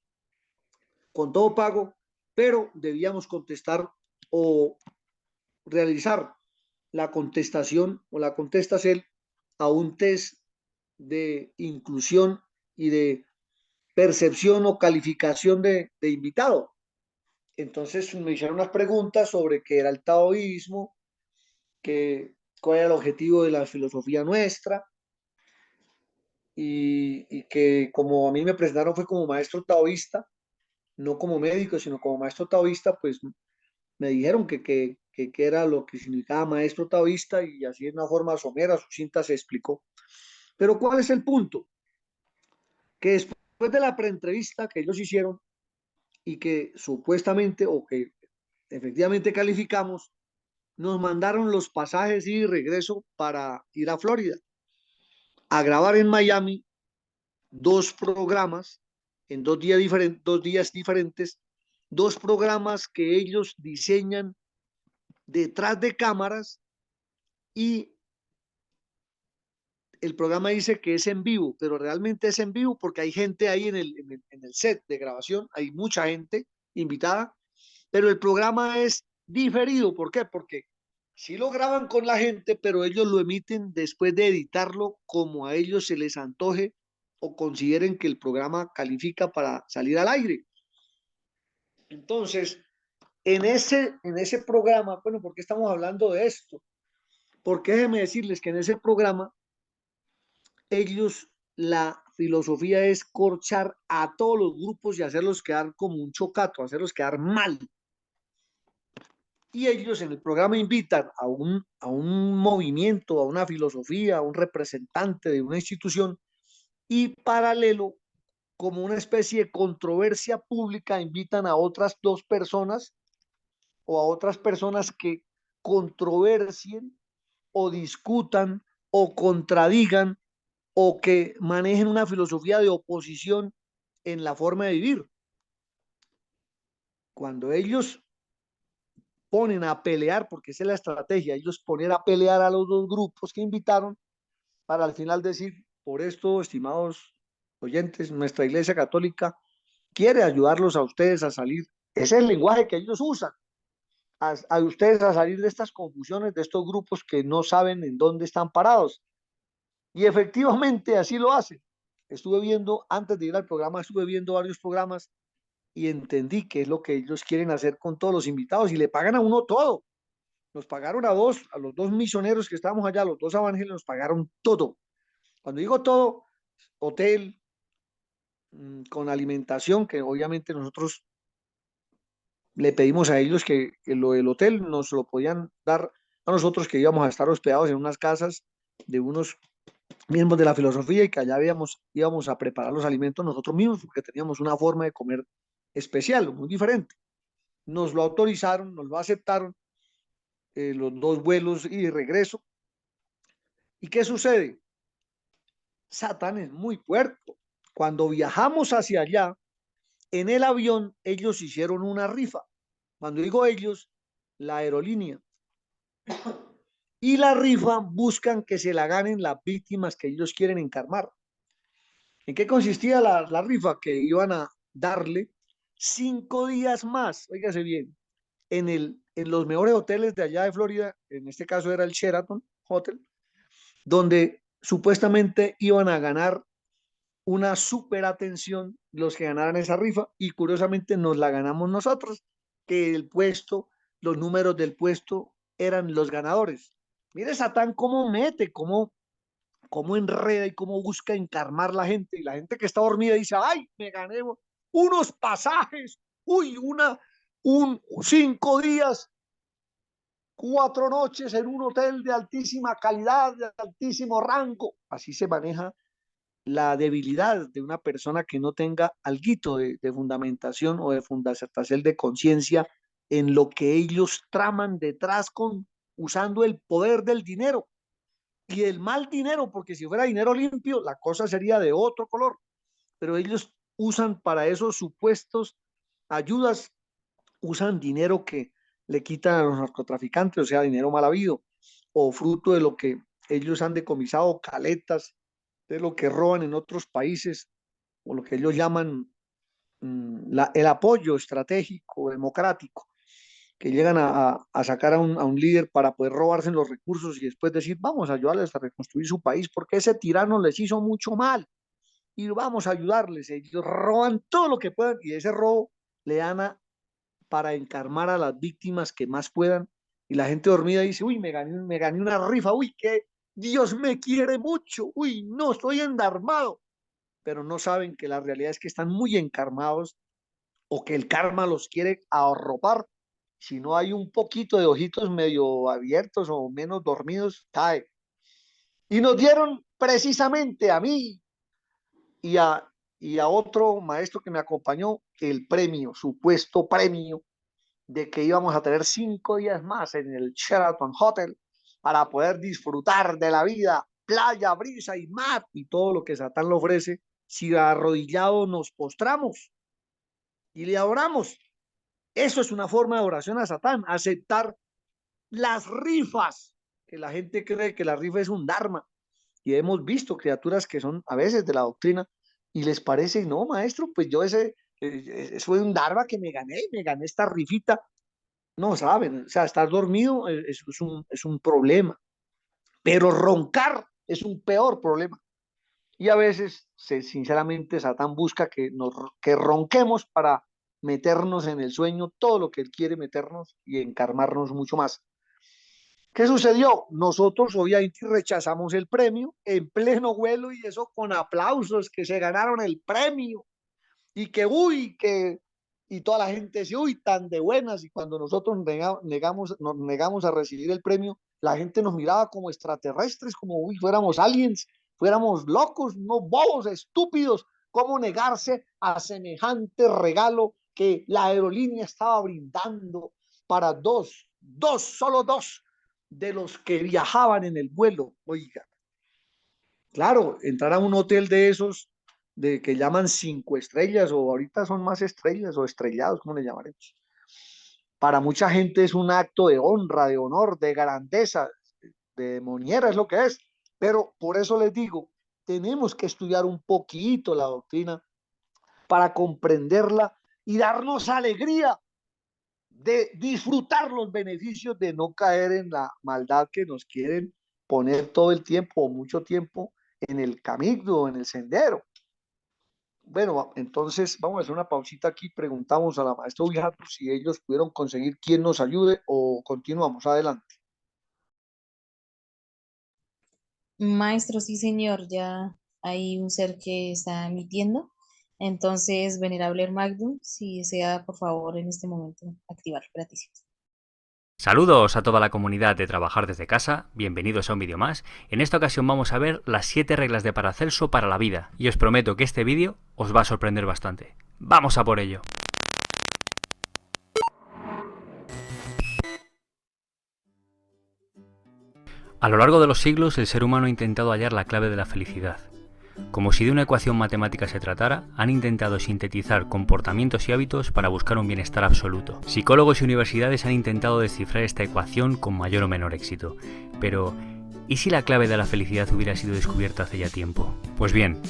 con todo pago, pero debíamos contestar o realizar la contestación o la contestas él a un test de inclusión y de percepción o calificación de invitado. Entonces me hicieron unas preguntas sobre qué era el taoísmo, que, cuál era el objetivo de la filosofía nuestra, y que como a mí me presentaron fue como maestro taoísta, no como médico, sino como maestro taoísta, pues me dijeron que era lo que significaba maestro taoísta y así de una forma somera, sucinta se explicó. Pero ¿cuál es el punto? Que después de la preentrevista que ellos hicieron y que supuestamente o que efectivamente calificamos, nos mandaron los pasajes y regreso para ir a Florida, a grabar en Miami 2 programas en 2 días diferentes, 2 programas que ellos diseñan detrás de cámaras y el programa dice que es en vivo, pero realmente es en vivo porque hay gente ahí en el set de grabación, hay mucha gente invitada, pero el programa es diferido. ¿Por qué? Porque sí lo graban con la gente, pero ellos lo emiten después de editarlo como a ellos se les antoje o consideren que el programa califica para salir al aire. Entonces, en ese programa, bueno, ¿por qué estamos hablando de esto? Porque déjenme decirles que en ese programa, ellos, la filosofía es corchar a todos los grupos y hacerlos quedar como un chocato, hacerlos quedar mal. Y ellos en el programa invitan a un movimiento, a una filosofía, a un representante de una institución y paralelo, como una especie de controversia pública, invitan a otras 2 personas o a otras personas que controversien o discutan o contradigan o que manejen una filosofía de oposición en la forma de vivir. Cuando ellos ponen a pelear, porque esa es la estrategia, ellos ponen a pelear a los 2 grupos que invitaron para al final decir, por esto, estimados oyentes, nuestra Iglesia Católica quiere ayudarlos a ustedes a salir. Ese es el lenguaje que ellos usan, a ustedes a salir de estas confusiones, de estos grupos que no saben en dónde están parados. Y efectivamente así lo hacen. Estuve viendo, antes de ir al programa, estuve viendo varios programas y entendí qué es lo que ellos quieren hacer con todos los invitados y le pagan a uno todo. Nos pagaron a los dos misioneros que estábamos allá, los dos evangelios, nos pagaron todo. Cuando digo todo, hotel, con alimentación, que obviamente nosotros le pedimos a ellos que lo del hotel nos lo podían dar a nosotros, que íbamos a estar hospedados en unas casas de unos miembros de la filosofía y que allá íbamos a preparar los alimentos nosotros mismos porque teníamos una forma de comer especial, muy diferente. Nos lo autorizaron, nos lo aceptaron, los dos vuelos y regreso. ¿Y qué sucede? Satán es muy puerco. Cuando viajamos hacia allá, en el avión ellos hicieron una rifa. Cuando digo ellos, la aerolínea. Y la rifa buscan que se la ganen las víctimas que ellos quieren encarmar. ¿En qué consistía la rifa? Que iban a darle 5 días más, óigase bien, en los mejores hoteles de allá de Florida, en este caso era el Sheraton Hotel, donde supuestamente iban a ganar una super atención los que ganaran esa rifa y curiosamente nos la ganamos nosotros, que el puesto, los números del puesto eran los ganadores. Mire Satán cómo mete, cómo enreda y cómo busca encarmar la gente. Y la gente que está dormida dice, ay, me gané unos pasajes, uy, 5 días, 4 noches en un hotel de altísima calidad, de altísimo rango. Así se maneja la debilidad de una persona que no tenga alguito de fundamentación o de fundación de conciencia en lo que ellos traman detrás usando el poder del dinero y el mal dinero, porque si fuera dinero limpio, la cosa sería de otro color, pero ellos usan para esos supuestos ayudas, usan dinero que le quitan a los narcotraficantes, o sea, dinero mal habido, o fruto de lo que ellos han decomisado, caletas, de lo que roban en otros países, o lo que ellos llaman el apoyo estratégico, democrático, que llegan a sacar a un líder para poder robarse los recursos y después decir, vamos a ayudarles a reconstruir su país, porque ese tirano les hizo mucho mal y vamos a ayudarles. Ellos roban todo lo que puedan y ese robo le dan para encarmar a las víctimas que más puedan. Y la gente dormida dice, uy, me gané una rifa, uy, que Dios me quiere mucho, uy, no, estoy endarmado. Pero no saben que la realidad es que están muy encarmados o que el karma los quiere arropar. Si no hay un poquito de ojitos medio abiertos o menos dormidos, cae. Y nos dieron precisamente a mí y a, y a otro maestro que me acompañó el premio, supuesto premio de que íbamos a tener 5 días más en el Sheraton Hotel para poder disfrutar de la vida, playa, brisa y mar y todo lo que Satán le ofrece si arrodillados nos postramos y le adoramos. Eso es una forma de oración a Satán, aceptar las rifas, que la gente cree que la rifa es un dharma. Y hemos visto criaturas que son a veces de la doctrina y les parece, no, maestro, pues yo fue un dharma que me gané esta rifita. No saben, o sea, estar dormido es un problema, pero roncar es un peor problema. Y a veces, sinceramente, Satán busca que ronquemos para meternos en el sueño todo lo que él quiere meternos y encarmarnos mucho más. ¿Qué sucedió? Nosotros obviamente rechazamos el premio en pleno vuelo y eso con aplausos que se ganaron el premio y que, uy, y toda la gente dice, uy, tan de buenas. Y cuando nosotros nos negamos a recibir el premio, la gente nos miraba como extraterrestres, como, uy, fuéramos aliens, fuéramos locos, no bobos, estúpidos. ¿Cómo negarse a semejante regalo que la aerolínea estaba brindando para solo dos de los que viajaban en el vuelo? Oiga, claro, entrar a un hotel de esos de que llaman 5 estrellas o ahorita son más estrellas o estrellados, ¿cómo le llamaremos? Para mucha gente es un acto de honra, de honor, de grandeza, de moniera es lo que es. Pero por eso les digo, tenemos que estudiar un poquito la doctrina para comprenderla y darnos alegría de disfrutar los beneficios de no caer en la maldad que nos quieren poner todo el tiempo o mucho tiempo en el camino, en el sendero. Bueno, entonces vamos a hacer una pausita aquí, preguntamos a la maestra Ubijato si ellos pudieron conseguir quién nos ayude o continuamos adelante. Maestro, sí, señor, ya hay un ser que está emitiendo. Entonces, venerable Magnum, si desea, por favor, en este momento activar gratísimos. Saludos a toda la comunidad de Trabajar desde Casa, bienvenidos a un vídeo más. En esta ocasión vamos a ver las 7 reglas de Paracelso para la vida y os prometo que este vídeo os va a sorprender bastante. ¡Vamos a por ello! A lo largo de los siglos el ser humano ha intentado hallar la clave de la felicidad. Como si de una ecuación matemática se tratara, han intentado sintetizar comportamientos y hábitos para buscar un bienestar absoluto. Psicólogos y universidades han intentado descifrar esta ecuación con mayor o menor éxito. Pero, ¿y si la clave de la felicidad hubiera sido descubierta hace ya tiempo? Pues bien,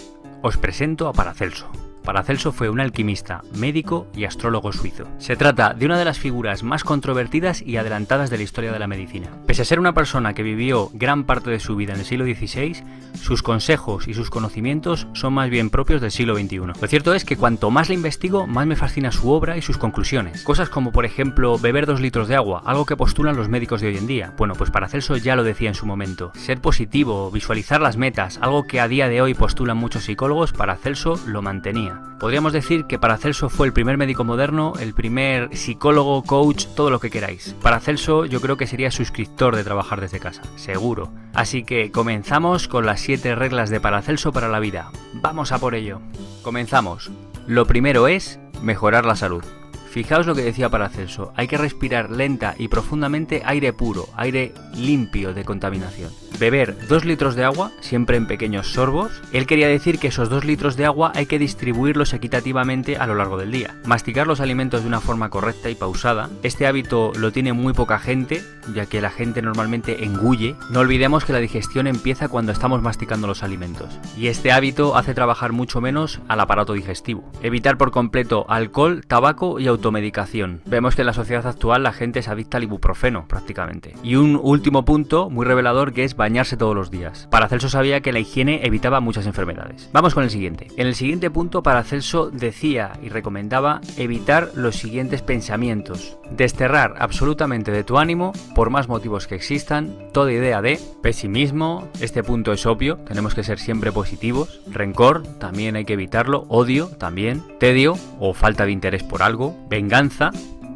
os presento a Paracelso. Paracelso fue un alquimista, médico y astrólogo suizo. Se trata de una de las figuras más controvertidas y adelantadas de la historia de la medicina. Pese a ser una persona que vivió gran parte de su vida en el siglo XVI, sus consejos y sus conocimientos son más bien propios del siglo XXI. Lo cierto es que cuanto más le investigo, más me fascina su obra y sus conclusiones. Cosas como, por ejemplo, beber 2 litros de agua, algo que postulan los médicos de hoy en día. Bueno, pues Paracelso ya lo decía en su momento. Ser positivo, visualizar las metas, algo que a día de hoy postulan muchos psicólogos, Paracelso lo mantenía. Podríamos decir que Paracelso fue el primer médico moderno, el primer psicólogo, coach, todo lo que queráis. Paracelso yo creo que sería suscriptor de Trabajar desde Casa, seguro. Así que comenzamos con las 7 reglas de Paracelso para la vida. ¡Vamos a por ello! Comenzamos. Lo primero es mejorar la salud. Fijaos lo que decía Paracelso, hay que respirar lenta y profundamente aire puro, aire limpio de contaminación. Beber 2 litros de agua, siempre en pequeños sorbos. Él quería decir que esos 2 litros de agua hay que distribuirlos equitativamente a lo largo del día. Masticar los alimentos de una forma correcta y pausada. Este hábito lo tiene muy poca gente, ya que la gente normalmente engulle. No olvidemos que la digestión empieza cuando estamos masticando los alimentos. Y este hábito hace trabajar mucho menos al aparato digestivo. Evitar por completo alcohol, tabaco y automedicación. Vemos que en la sociedad actual la gente es adicta al ibuprofeno, prácticamente. Y un último punto muy revelador, que es bañarse todos los días. Paracelso sabía que la higiene evitaba muchas enfermedades. Vamos con el siguiente. En el siguiente punto, Paracelso decía y recomendaba evitar los siguientes pensamientos. Desterrar absolutamente de tu ánimo, por más motivos que existan, toda idea de pesimismo, este punto es obvio, tenemos que ser siempre positivos. Rencor, también hay que evitarlo. Odio, también. Tedio o falta de interés por algo. Venganza,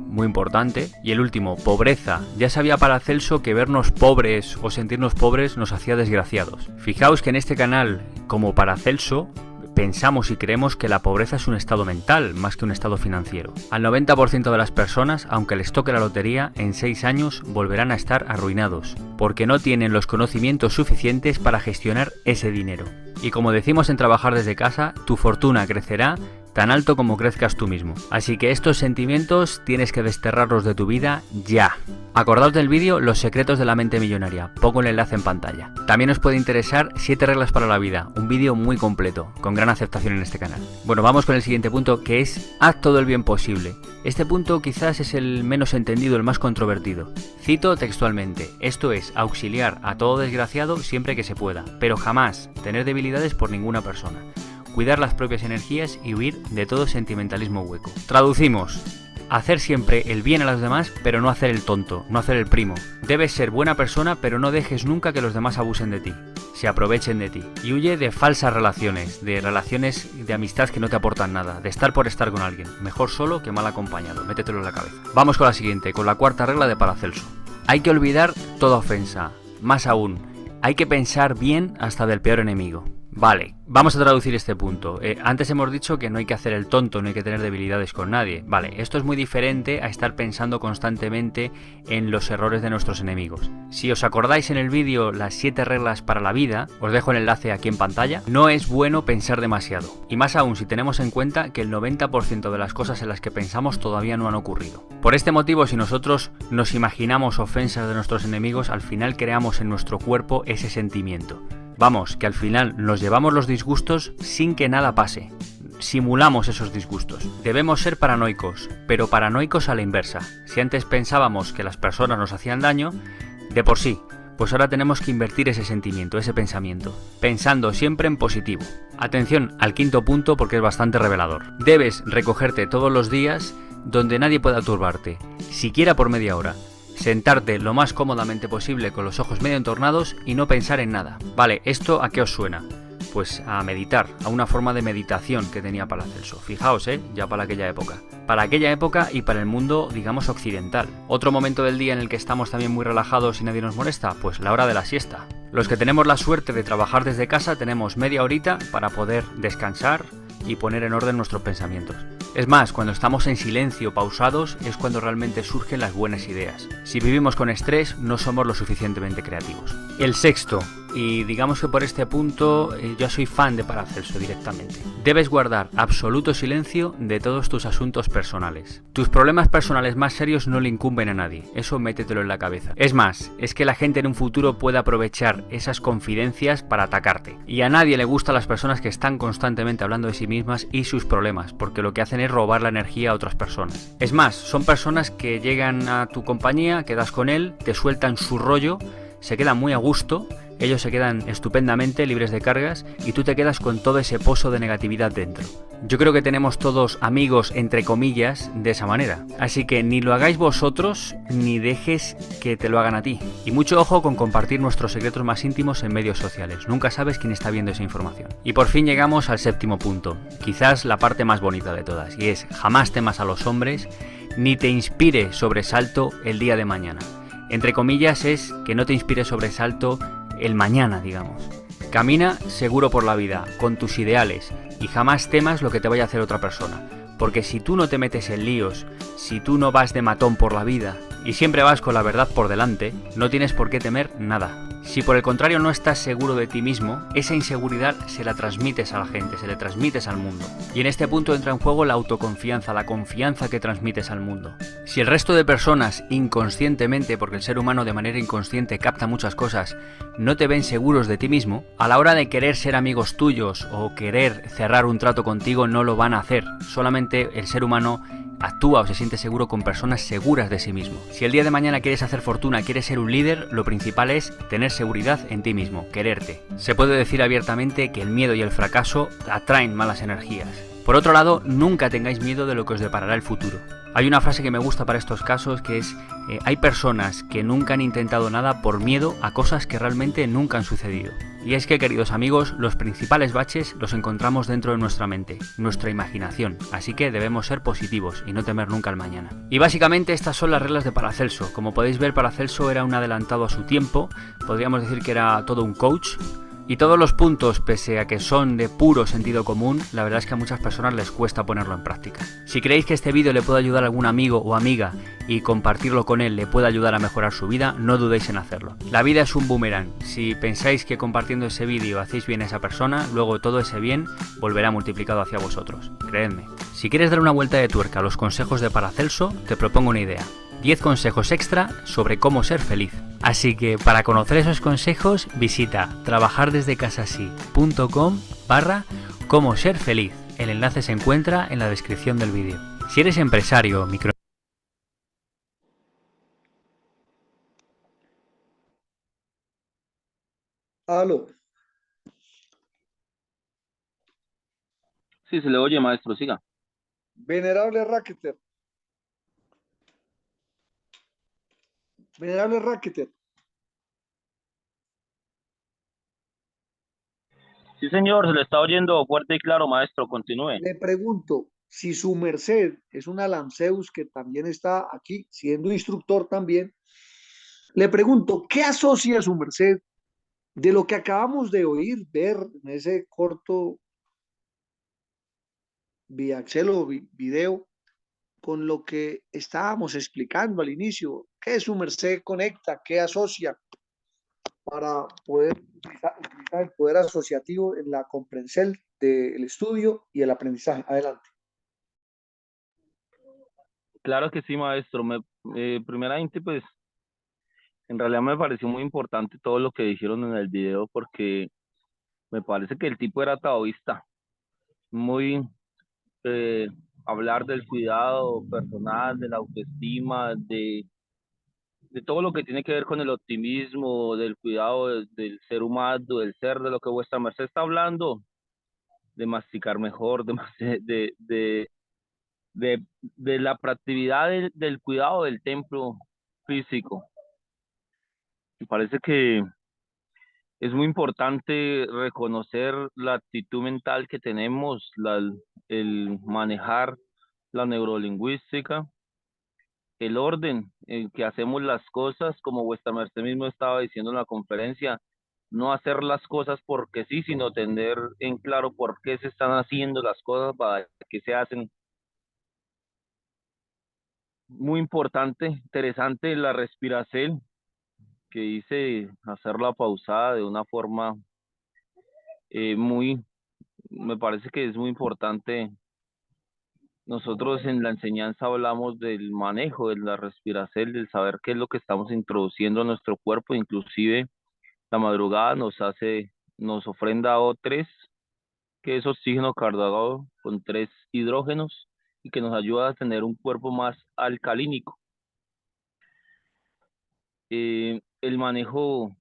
muy importante. Y el último, pobreza. Ya sabía Paracelso que vernos pobres o sentirnos pobres nos hacía desgraciados. Fijaos que en este canal, como Paracelso, pensamos y creemos que la pobreza es un estado mental más que un estado financiero. Al 90% de las personas, aunque les toque la lotería, en 6 años volverán a estar arruinados, porque no tienen los conocimientos suficientes para gestionar ese dinero. Y como decimos en Trabajar desde Casa, tu fortuna crecerá tan alto como crezcas tú mismo. Así que estos sentimientos tienes que desterrarlos de tu vida ya. Acordaos del vídeo Los secretos de la mente millonaria, pongo el enlace en pantalla. También os puede interesar 7 reglas para la vida, un vídeo muy completo, con gran aceptación en este canal. Bueno, vamos con el siguiente punto, que es haz todo el bien posible. Este punto quizás es el menos entendido, el más controvertido. Cito textualmente, esto es auxiliar a todo desgraciado siempre que se pueda, pero jamás tener debilidades por ninguna persona. Cuidar las propias energías y huir de todo sentimentalismo hueco. Traducimos: hacer siempre el bien a los demás, pero no hacer el tonto, no hacer el primo. Debes ser buena persona, pero no dejes nunca que los demás abusen de ti, se aprovechen de ti. Y huye de falsas relaciones de amistad que no te aportan nada, de estar por estar con alguien. Mejor solo que mal acompañado, métetelo en la cabeza. Vamos con la siguiente, con la 4ª regla de Paracelso. Hay que olvidar toda ofensa, más aún, hay que pensar bien hasta del peor enemigo. Vale, vamos a traducir este punto. Antes hemos dicho que no hay que hacer el tonto, no hay que tener debilidades con nadie. Vale, esto es muy diferente a estar pensando constantemente en los errores de nuestros enemigos. Si os acordáis en el vídeo las 7 reglas para la vida, os dejo el enlace aquí en pantalla, no es bueno pensar demasiado. Y más aún si tenemos en cuenta que el 90% de las cosas en las que pensamos todavía no han ocurrido. Por este motivo, si nosotros nos imaginamos ofensas de nuestros enemigos, al final creamos en nuestro cuerpo ese sentimiento. Vamos, que al final nos llevamos los disgustos sin que nada pase. simulamos esos disgustos. Debemos ser paranoicos, pero paranoicos a la inversa. Si antes pensábamos que las personas nos hacían daño, de por sí, pues ahora tenemos que invertir ese sentimiento, ese pensamiento, pensando siempre en positivo. Atención al quinto punto porque es bastante revelador. Debes recogerte todos los días donde nadie pueda turbarte, siquiera por media hora. Sentarte lo más cómodamente posible con los ojos medio entornados y no pensar en nada. Vale, ¿esto a qué os suena? Pues a meditar, a una forma de meditación que tenía Paracelso. Fijaos, ya para aquella época. Para aquella época y para el mundo, digamos, occidental. Otro momento del día en el que estamos también muy relajados y nadie nos molesta, pues la hora de la siesta. Los que tenemos la suerte de trabajar desde casa tenemos media horita para poder descansar y poner en orden nuestros pensamientos. Es más, cuando estamos en silencio, pausados, es cuando realmente surgen las buenas ideas. Si vivimos con estrés, no somos lo suficientemente creativos. El sexto, y digamos que por este punto yo soy fan de Paracelso directamente. Debes guardar absoluto silencio de todos tus asuntos personales. Tus problemas personales más serios no le incumben a nadie, eso métetelo en la cabeza. Es más, es que la gente en un futuro puede aprovechar esas confidencias para atacarte. Y a nadie le gustan las personas que están constantemente hablando de sí mismas y sus problemas, porque lo que hacen es robar la energía a otras personas. Es más, son personas que llegan a tu compañía, quedas con él, te sueltan su rollo, se quedan muy a gusto, ellos se quedan estupendamente libres de cargas y tú te quedas con todo ese pozo de negatividad dentro. Yo creo que tenemos todos amigos entre comillas de esa manera, así que ni lo hagáis vosotros ni dejes que te lo hagan a ti. Y mucho ojo con compartir nuestros secretos más íntimos en medios sociales, nunca sabes quién está viendo esa información. Y por fin llegamos al séptimo punto, quizás la parte más bonita de todas, y es: jamás temas a los hombres ni te inspire sobresalto el día de mañana. Entre comillas es que no te inspire sobresalto el mañana, digamos. Camina seguro por la vida, con tus ideales, y jamás temas lo que te vaya a hacer otra persona. Porque si tú no te metes en líos, si tú no vas de matón por la vida, y siempre vas con la verdad por delante, no tienes por qué temer nada. Si por el contrario no estás seguro de ti mismo, esa inseguridad se la transmites a la gente, se la transmites al mundo. Y en este punto entra en juego la autoconfianza, la confianza que transmites al mundo. Si el resto de personas inconscientemente, porque el ser humano de manera inconsciente capta muchas cosas, no te ven seguros de ti mismo, a la hora de querer ser amigos tuyos o querer cerrar un trato contigo no lo van a hacer. Solamente el ser humano actúa o se siente seguro con personas seguras de sí mismo. Si el día de mañana quieres hacer fortuna, quieres ser un líder, lo principal es tener seguridad en ti mismo, quererte. Se puede decir abiertamente que el miedo y el fracaso atraen malas energías. Por otro lado, nunca tengáis miedo de lo que os deparará el futuro. Hay una frase que me gusta para estos casos que es: hay personas que nunca han intentado nada por miedo a cosas que realmente nunca han sucedido. Y es que, queridos amigos, los principales baches los encontramos dentro de nuestra mente, nuestra imaginación, así que debemos ser positivos y no temer nunca al mañana. Y básicamente estas son las reglas de Paracelso. Como podéis ver, Paracelso era un adelantado a su tiempo, podríamos decir que era todo un coach. Y todos los puntos, pese a que son de puro sentido común, la verdad es que a muchas personas les cuesta ponerlo en práctica. Si creéis que este vídeo le puede ayudar a algún amigo o amiga y compartirlo con él le puede ayudar a mejorar su vida, no dudéis en hacerlo. La vida es un boomerang. Si pensáis que compartiendo ese vídeo hacéis bien a esa persona, luego todo ese bien volverá multiplicado hacia vosotros. Creedme. Si quieres dar una vuelta de tuerca a los consejos de Paracelso, te propongo una idea. 10 consejos extra sobre cómo ser feliz. Así que para conocer esos consejos visita trabajardesdecasasí.com/cómo ser feliz. El enlace se encuentra en la descripción del vídeo. Si eres empresario, Aló, Sí, se le oye, maestro, siga. venerable Racketer, venerable Racketer, Sí, señor, se le está oyendo fuerte y claro, maestro, continúe. le pregunto si su merced es una Lanceus que también está aquí, siendo instructor también. Le pregunto, ¿qué asocia su merced de lo que acabamos de oír, ver en ese corto viaxelo video con lo que estábamos explicando al inicio? ¿Qué su merced conecta? ¿Qué asocia para poder utilizar el poder asociativo en la comprensión del estudio y el aprendizaje? Adelante. Claro que sí, maestro. Primeramente, pues, en realidad me pareció muy importante todo lo que dijeron en el video porque me parece que el tipo era taoísta, muy, eh, hablar del cuidado personal, de la autoestima, de todo lo que tiene que ver con el optimismo, del cuidado del ser humano, del ser, de lo que vuestra merced está hablando, de masticar mejor, de, de la proactividad del cuidado del templo físico. Me parece que es muy importante reconocer la actitud mental que tenemos, el manejar la neurolingüística, el orden en que hacemos las cosas, como vuestra merced mismo estaba diciendo en la conferencia, no hacer las cosas porque sí, sino tener en claro por qué se están haciendo las cosas, para qué se hacen. Muy importante, interesante la respiración, que dice hacerla pausada de una forma muy, me parece que es muy importante. Nosotros en la enseñanza hablamos del manejo de la respiración, del saber qué es lo que estamos introduciendo a nuestro cuerpo. Inclusive la madrugada nos ofrenda O3, que es oxígeno cargado con 3 hidrógenos y que nos ayuda a tener un cuerpo más alcalínico. El manejo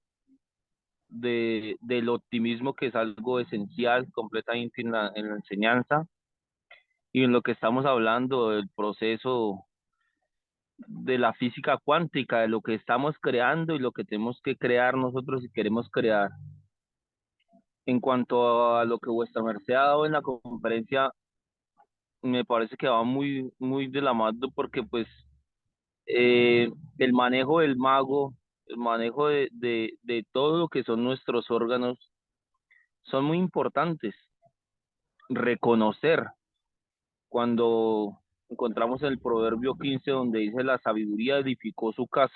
del optimismo, que es algo esencial completamente en la enseñanza, y en lo que estamos hablando del proceso de la física cuántica, de lo que estamos creando y lo que tenemos que crear nosotros si queremos crear. En cuanto a lo que vuestra merced ha dado en la conferencia, me parece que va muy, muy de la mano, porque pues eh, el manejo del mago, el manejo de todo lo que son nuestros órganos, son muy importantes. Reconocer, cuando encontramos el Proverbio 15, donde dice: la sabiduría edificó su casa.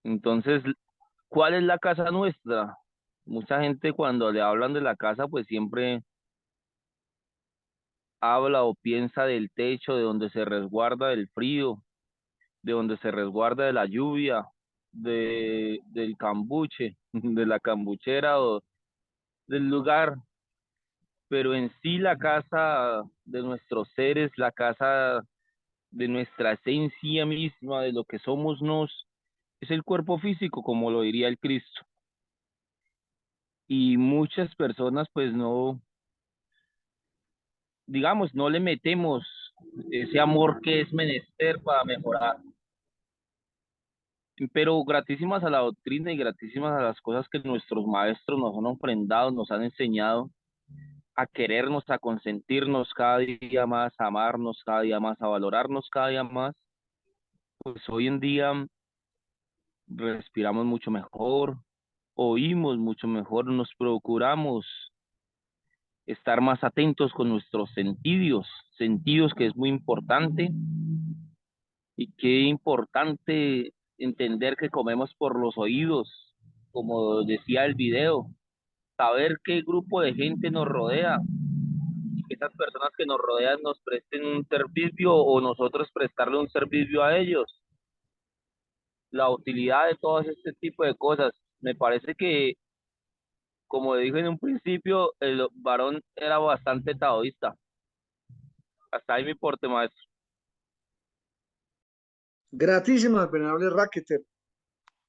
Entonces, ¿cuál es la casa nuestra? Mucha gente, cuando le hablan de la casa, pues siempre habla o piensa del techo, de donde se resguarda del frío, de donde se resguarda de la lluvia, del cambuche, de la cambuchera, o del lugar. Pero en sí, la casa de nuestros seres, la casa de nuestra esencia misma, de lo que somos es el cuerpo físico, como lo diría el Cristo. Y muchas personas pues no, digamos, no le metemos ese amor que es menester para mejorar. Pero gratísimas a la doctrina y gratísimas a las cosas que nuestros maestros nos han ofrendado, nos han enseñado a querernos, a consentirnos cada día más, a amarnos cada día más, a valorarnos cada día más, pues hoy en día respiramos mucho mejor, oímos mucho mejor, nos procuramos estar más atentos con nuestros sentidos, que es muy importante. Y qué importante entender que comemos por los oídos, como decía el video, saber qué grupo de gente nos rodea, y que esas personas que nos rodean nos presten un servicio o nosotros prestarle un servicio a ellos. La utilidad de todo este tipo de cosas. Me parece que, como dije en un principio, el varón era bastante taoísta. Hasta ahí mi porte, maestro. Gratísimas, venerable Raqueter.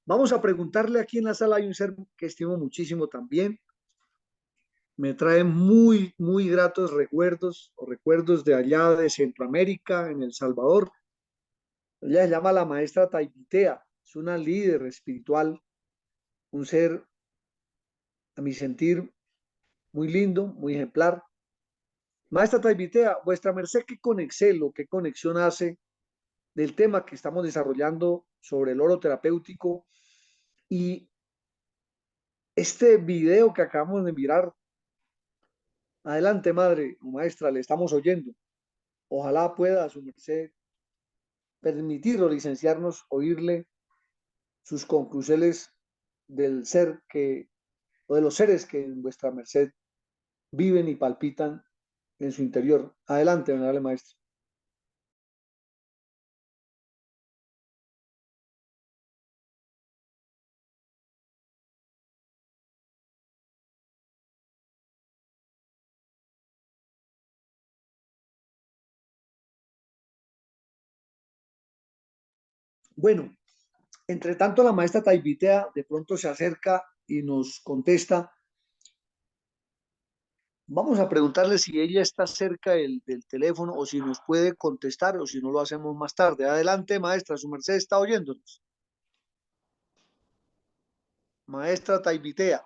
Vamos a preguntarle, aquí en la sala hay un ser que estimo muchísimo también. Me trae muy, muy gratos recuerdos, o recuerdos de allá de Centroamérica, en El Salvador. Ella se llama la maestra Taipitea. Es una líder espiritual, un ser, a mi sentir, muy lindo, muy ejemplar. Maestra Taipitea, vuestra merced, ¿qué conexión, qué conexión hace del tema que estamos desarrollando sobre el oro terapéutico y este video que acabamos de mirar? Adelante, madre o maestra, le estamos oyendo. Ojalá pueda su merced permitirnos, licenciarnos, oírle sus conclusiones del ser que, o de los seres que en vuestra merced viven y palpitan en su interior. Adelante, venerable maestro. Bueno, entre tanto la maestra Taibitea de pronto se acerca y nos contesta. Vamos a preguntarle si ella está cerca del teléfono o si nos puede contestar o si no lo hacemos más tarde. Adelante, maestra, su merced está oyéndonos. Maestra Taibitea.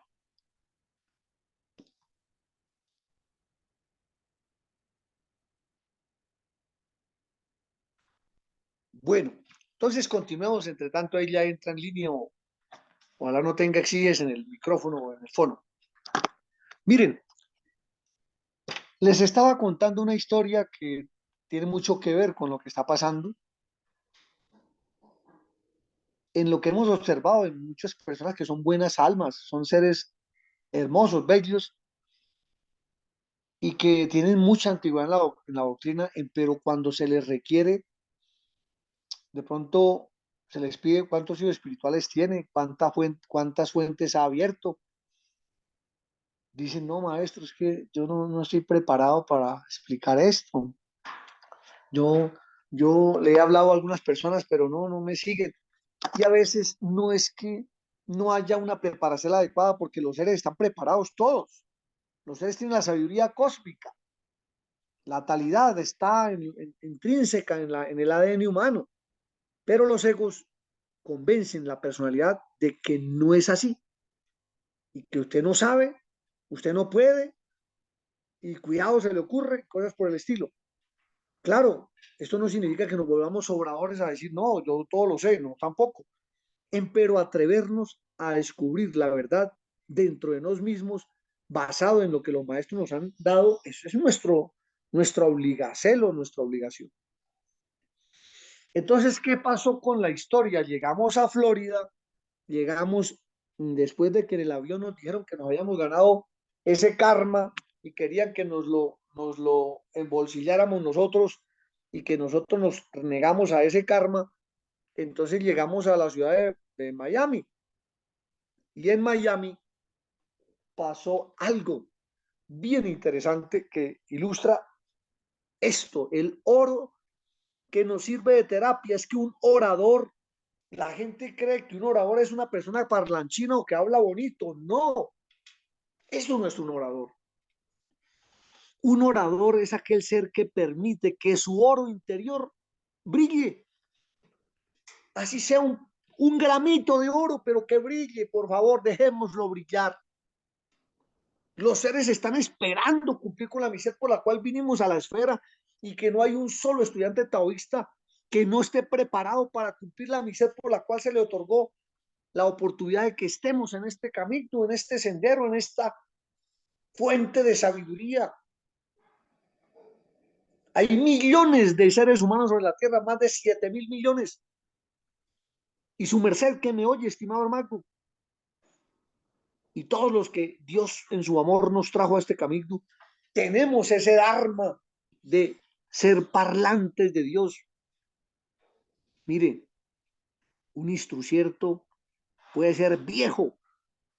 Bueno, entonces continuemos. Entre tanto, ella entra en línea o ojalá no tenga exilles en el micrófono o en el fono. Miren, les estaba contando una historia que tiene mucho que ver con lo que está pasando, en lo que hemos observado en muchas personas que son buenas almas, son seres hermosos, bellos, y que tienen mucha antigüedad en la doctrina, pero cuando se les requiere, de pronto se les pide cuántos hijos espirituales tiene, cuántas fuentes ha abierto. Dicen, no, maestro, es que yo no estoy preparado para explicar esto. Yo, yo le he hablado a algunas personas, pero no me siguen. Y a veces no es que no haya una preparación adecuada, porque los seres están preparados todos. Los seres tienen la sabiduría cósmica. La talidad está intrínseca en el ADN humano, pero los egos convencen la personalidad de que no es así y que usted no sabe, usted no puede y cuidado se le ocurre, cosas por el estilo. Claro, esto no significa que nos volvamos obradores a decir, no, yo todo lo sé, no, tampoco. Pero atrevernos a descubrir la verdad dentro de nosotros mismos, basado en lo que los maestros nos han dado, eso es nuestra obligación, nuestra obligación. Entonces, ¿qué pasó con la historia? Llegamos a Florida, llegamos después de que en el avión nos dijeron que nos habíamos ganado ese karma y querían que nos lo embolsilláramos nosotros y que nosotros nos negamos a ese karma. Entonces llegamos a la ciudad de Miami y en Miami pasó algo bien interesante que ilustra esto. El oro que nos sirve de terapia es que un orador, la gente cree que un orador es una persona parlanchina o que habla bonito. No, eso no es un orador. Un orador es aquel ser que permite que su oro interior brille. Así sea un gramito de oro, pero que brille, por favor, dejémoslo brillar. Los seres están esperando cumplir con la misión por la cual vinimos a la esfera y que no hay un solo estudiante taoísta que no esté preparado para cumplir la misión por la cual se le otorgó la oportunidad de que estemos en este camino, en este sendero, en esta fuente de sabiduría. Hay millones de seres humanos sobre la tierra, más de 7.000 millones. Y su merced que me oye, estimado hermano, y todos los que Dios en su amor nos trajo a este camino, tenemos ese dharma de ser parlantes de Dios. Mire, un instrucierto puede ser viejo,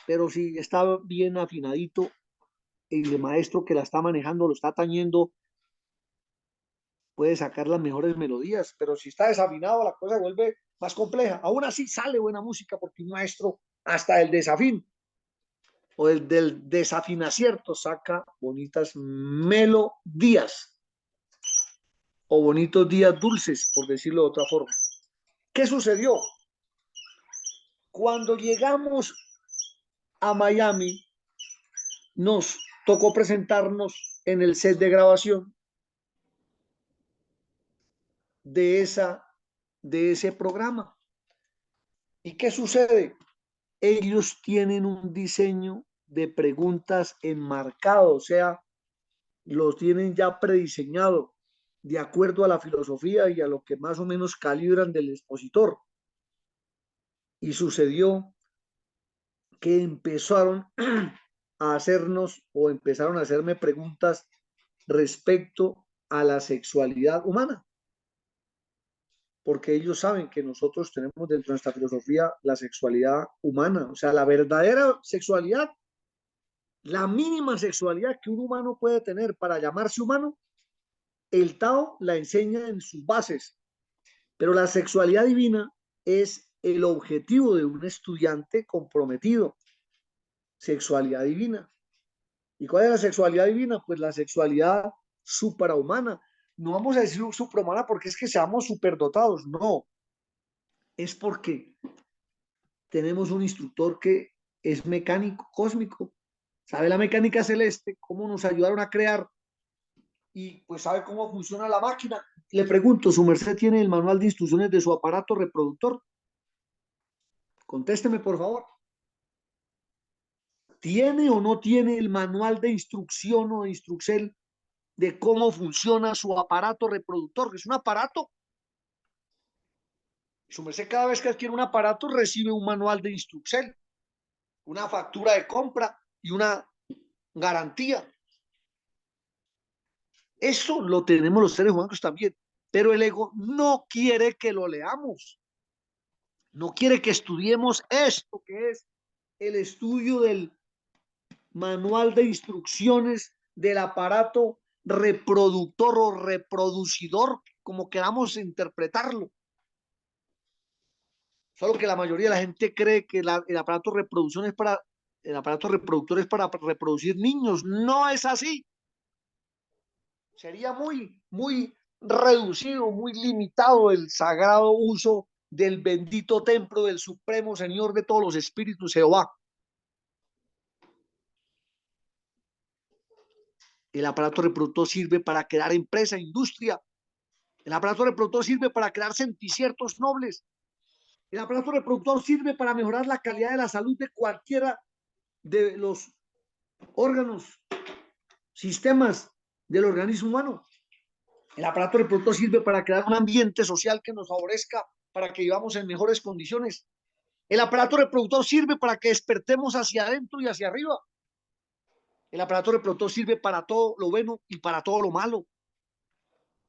pero si está bien afinadito, el maestro que la está manejando lo está tañendo, puede sacar las mejores melodías, pero si está desafinado la cosa se vuelve más compleja. Aún así sale buena música porque un maestro hasta el desafín o el del desafinacierto saca bonitas melodías o bonitos días dulces, por decirlo de otra forma. ¿Qué sucedió? Cuando llegamos a Miami, nos tocó presentarnos en el set de grabación de ese programa. ¿Y qué sucede? Ellos tienen un diseño de preguntas enmarcado, o sea, los tienen ya prediseñado de acuerdo a la filosofía y a lo que más o menos calibran del expositor. Y sucedió que empezaron a hacernos o empezaron a hacerme preguntas respecto a la sexualidad humana, porque ellos saben que nosotros tenemos dentro de nuestra filosofía la sexualidad humana, o sea, la verdadera sexualidad, la mínima sexualidad que un humano puede tener para llamarse humano, el Tao la enseña en sus bases, pero la sexualidad divina es el objetivo de un estudiante comprometido. Sexualidad divina. ¿Y cuál es la sexualidad divina? Pues la sexualidad suprahumana. No vamos a decir suprahumana porque es que seamos superdotados, no. Es porque tenemos un instructor que es mecánico, cósmico, sabe la mecánica celeste, cómo nos ayudaron a crear y pues sabe cómo funciona la máquina. Le pregunto, ¿su merced tiene el manual de instrucciones de su aparato reproductor? Contésteme, por favor. ¿Tiene o no tiene el manual de instrucción o de instrucción de cómo funciona su aparato reproductor? Que es un aparato. Su merced cada vez que adquiere un aparato recibe un manual de instrucción, una factura de compra y una garantía. Eso lo tenemos los seres humanos también, pero el ego no quiere que lo leamos, no quiere que estudiemos esto que es el estudio del manual de instrucciones del aparato reproductor o reproducidor, como queramos interpretarlo. Solo que la mayoría de la gente cree que el aparato reproducción es para, el aparato reproductor es para reproducir niños. No es así. Sería muy reducido, muy limitado el sagrado uso del bendito templo del Supremo Señor de todos los espíritus, Jehová. El aparato reproductor sirve para crear empresa, industria. El aparato reproductor sirve para crear centiciertos nobles. El aparato reproductor sirve para mejorar la calidad de la salud de cualquiera de los órganos, sistemas del organismo humano. El aparato reproductor sirve para crear un ambiente social que nos favorezca, para que vivamos en mejores condiciones. El aparato reproductor sirve para que despertemos hacia adentro y hacia arriba. El aparato reproductor sirve para todo lo bueno y para todo lo malo.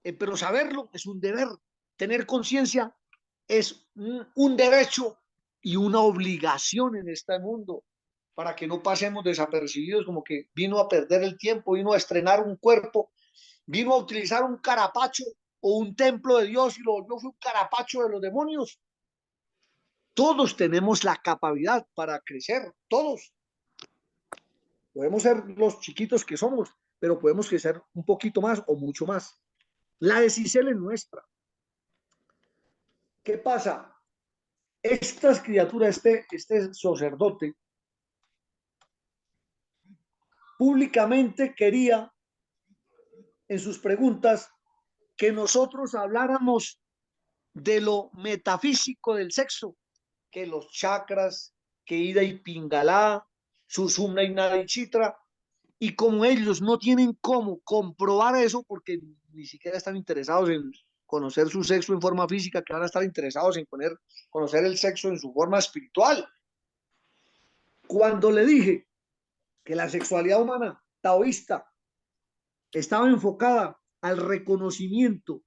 Pero saberlo es un deber. Tener conciencia es un derecho y una obligación en este mundo, para que no pasemos desapercibidos, como que vino a perder el tiempo, vino a estrenar un cuerpo, vino a utilizar un carapacho o un templo de Dios y lo volvió un carapacho de los demonios. Todos tenemos la capacidad para crecer, todos. Podemos ser los chiquitos que somos, pero podemos crecer un poquito más o mucho más. La decisión es nuestra. ¿Qué pasa? Estas criaturas, este sacerdote, públicamente quería en sus preguntas que nosotros habláramos de lo metafísico del sexo, que los chakras, que Ida y Pingala, Susumna y Nada y Chitra, y como ellos no tienen cómo comprobar eso, porque ni siquiera están interesados en conocer su sexo en forma física, que van a estar interesados en conocer el sexo en su forma espiritual. Cuando le dije que la sexualidad humana taoísta estaba enfocada al reconocimiento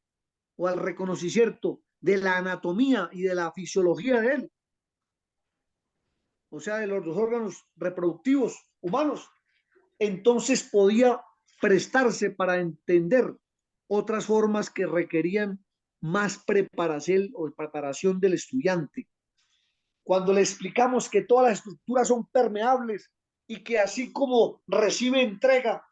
o al reconocimiento de la anatomía y de la fisiología de él, o sea, de los órganos reproductivos humanos, entonces podía prestarse para entender otras formas que requerían más preparación del estudiante. Cuando le explicamos que todas las estructuras son permeables y que así como recibe entrega,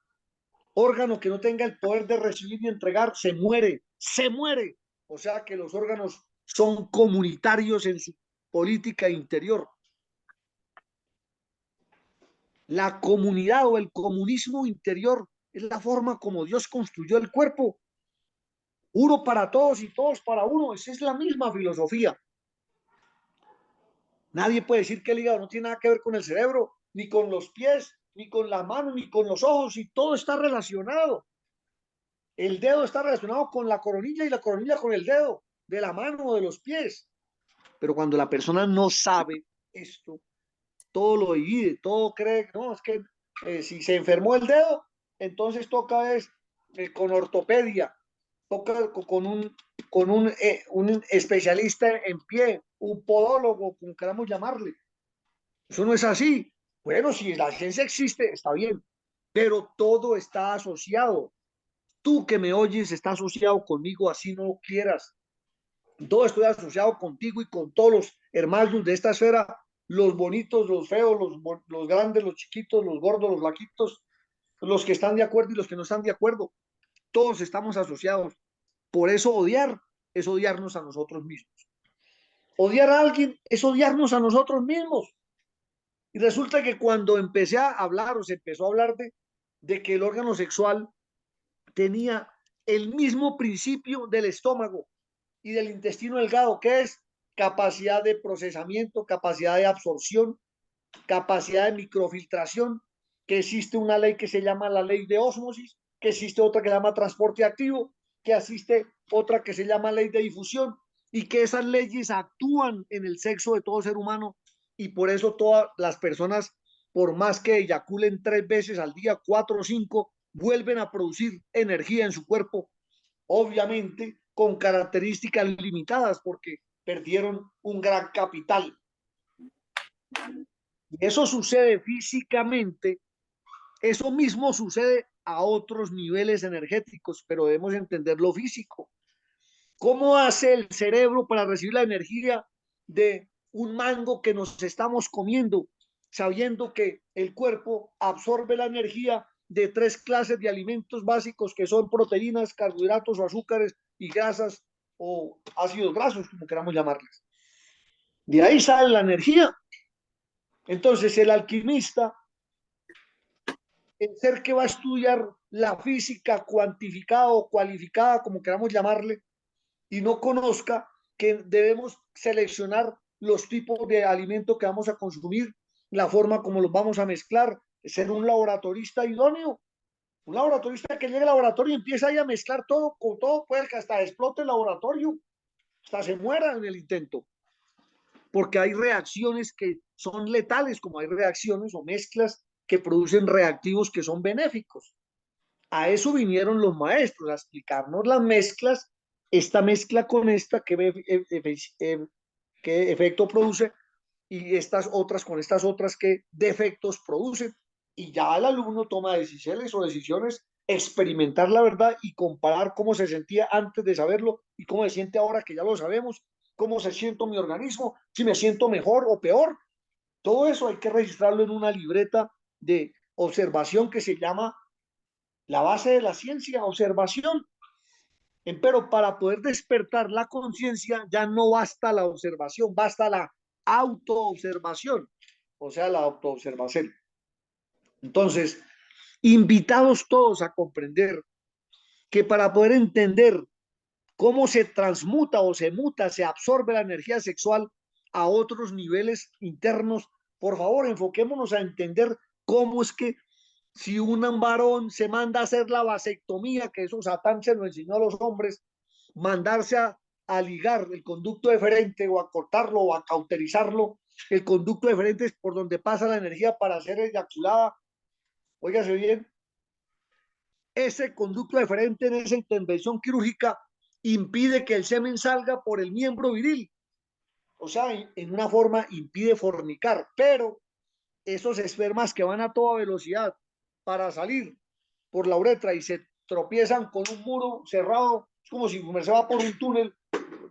órgano que no tenga el poder de recibir y entregar, se muere, se muere. O sea que los órganos son comunitarios en su política interior. La comunidad o el comunismo interior es la forma como Dios construyó el cuerpo. Uno para todos y todos para uno. Esa es la misma filosofía. Nadie puede decir que el hígado no tiene nada que ver con el cerebro, ni con los pies, ni con la mano, ni con los ojos, y todo está relacionado. El dedo está relacionado con la coronilla y la coronilla con el dedo, de la mano o de los pies. Pero cuando la persona no sabe esto, todo lo divide, todo cree, no, es que si se enfermó el dedo, entonces toca con ortopedia, toca un especialista en pie, un podólogo, como queramos llamarle. Eso no es así. Bueno, si la ciencia existe, está bien, pero todo está asociado. Tú que me oyes está asociado conmigo, así no lo quieras. Todo estoy asociado contigo y con todos los hermanos de esta esfera, los bonitos, los feos, los grandes, los chiquitos, los gordos, los flaquitos, los que están de acuerdo y los que no están de acuerdo. Todos estamos asociados. Por eso odiar es odiarnos a nosotros mismos. Odiar a alguien es odiarnos a nosotros mismos. Y resulta que cuando empecé a hablar o se empezó a hablar de que el órgano sexual tenía el mismo principio del estómago y del intestino delgado, que es capacidad de procesamiento, capacidad de absorción, capacidad de microfiltración, que existe una ley que se llama la ley de ósmosis, que existe otra que se llama transporte activo, que existe otra que se llama ley de difusión, y que esas leyes actúan en el sexo de todo ser humano, y por eso todas las personas, por más que eyaculen 3 veces al día, 4 o 5, vuelven a producir energía en su cuerpo, obviamente con características limitadas, porque perdieron un gran capital. Y eso sucede físicamente, eso mismo sucede a otros niveles energéticos, pero debemos entender lo físico. ¿Cómo hace el cerebro para recibir la energía de un mango que nos estamos comiendo, sabiendo que el cuerpo absorbe la energía de 3 clases de alimentos básicos que son proteínas, carbohidratos o azúcares y grasas o ácidos grasos, como queramos llamarles? De ahí sale la energía. Entonces el alquimista, el ser que va a estudiar la física cuantificada o cualificada, como queramos llamarle, y no conozca que debemos seleccionar los tipos de alimento que vamos a consumir, la forma como los vamos a mezclar, ser un laboratorista idóneo, un laboratorista que llegue al laboratorio y empieza ahí a mezclar todo con todo, puede que hasta explote el laboratorio, hasta se muera en el intento, porque hay reacciones que son letales, como hay reacciones o mezclas que producen reactivos que son benéficos. A eso vinieron los maestros, a explicarnos las mezclas, esta mezcla con esta, qué efecto produce, y estas otras con estas otras, qué defectos producen. Y ya el alumno toma decisiones, experimentar la verdad y comparar cómo se sentía antes de saberlo y cómo se siente ahora que ya lo sabemos, cómo se siente mi organismo, si me siento mejor o peor. Todo eso hay que registrarlo en una libreta de observación que se llama la base de la ciencia, observación. Pero para poder despertar la conciencia ya no basta la observación, basta la autoobservación, o sea, la autoobservación. Entonces, invitados todos a comprender que para poder entender cómo se transmuta o se muta, se absorbe la energía sexual a otros niveles internos, por favor, enfoquémonos a entender cómo es que si un varón se manda a hacer la vasectomía, que eso Satán se lo enseñó a los hombres, mandarse a ligar el conducto deferente o a cortarlo o a cauterizarlo, el conducto deferente es por donde pasa la energía para ser eyaculada. Óigase bien, ese conducto deferente en esa intervención quirúrgica impide que el semen salga por el miembro viril, o sea, en una forma impide fornicar, pero esos espermas que van a toda velocidad para salir por la uretra y se tropiezan con un muro cerrado, es como si su merced va por un túnel,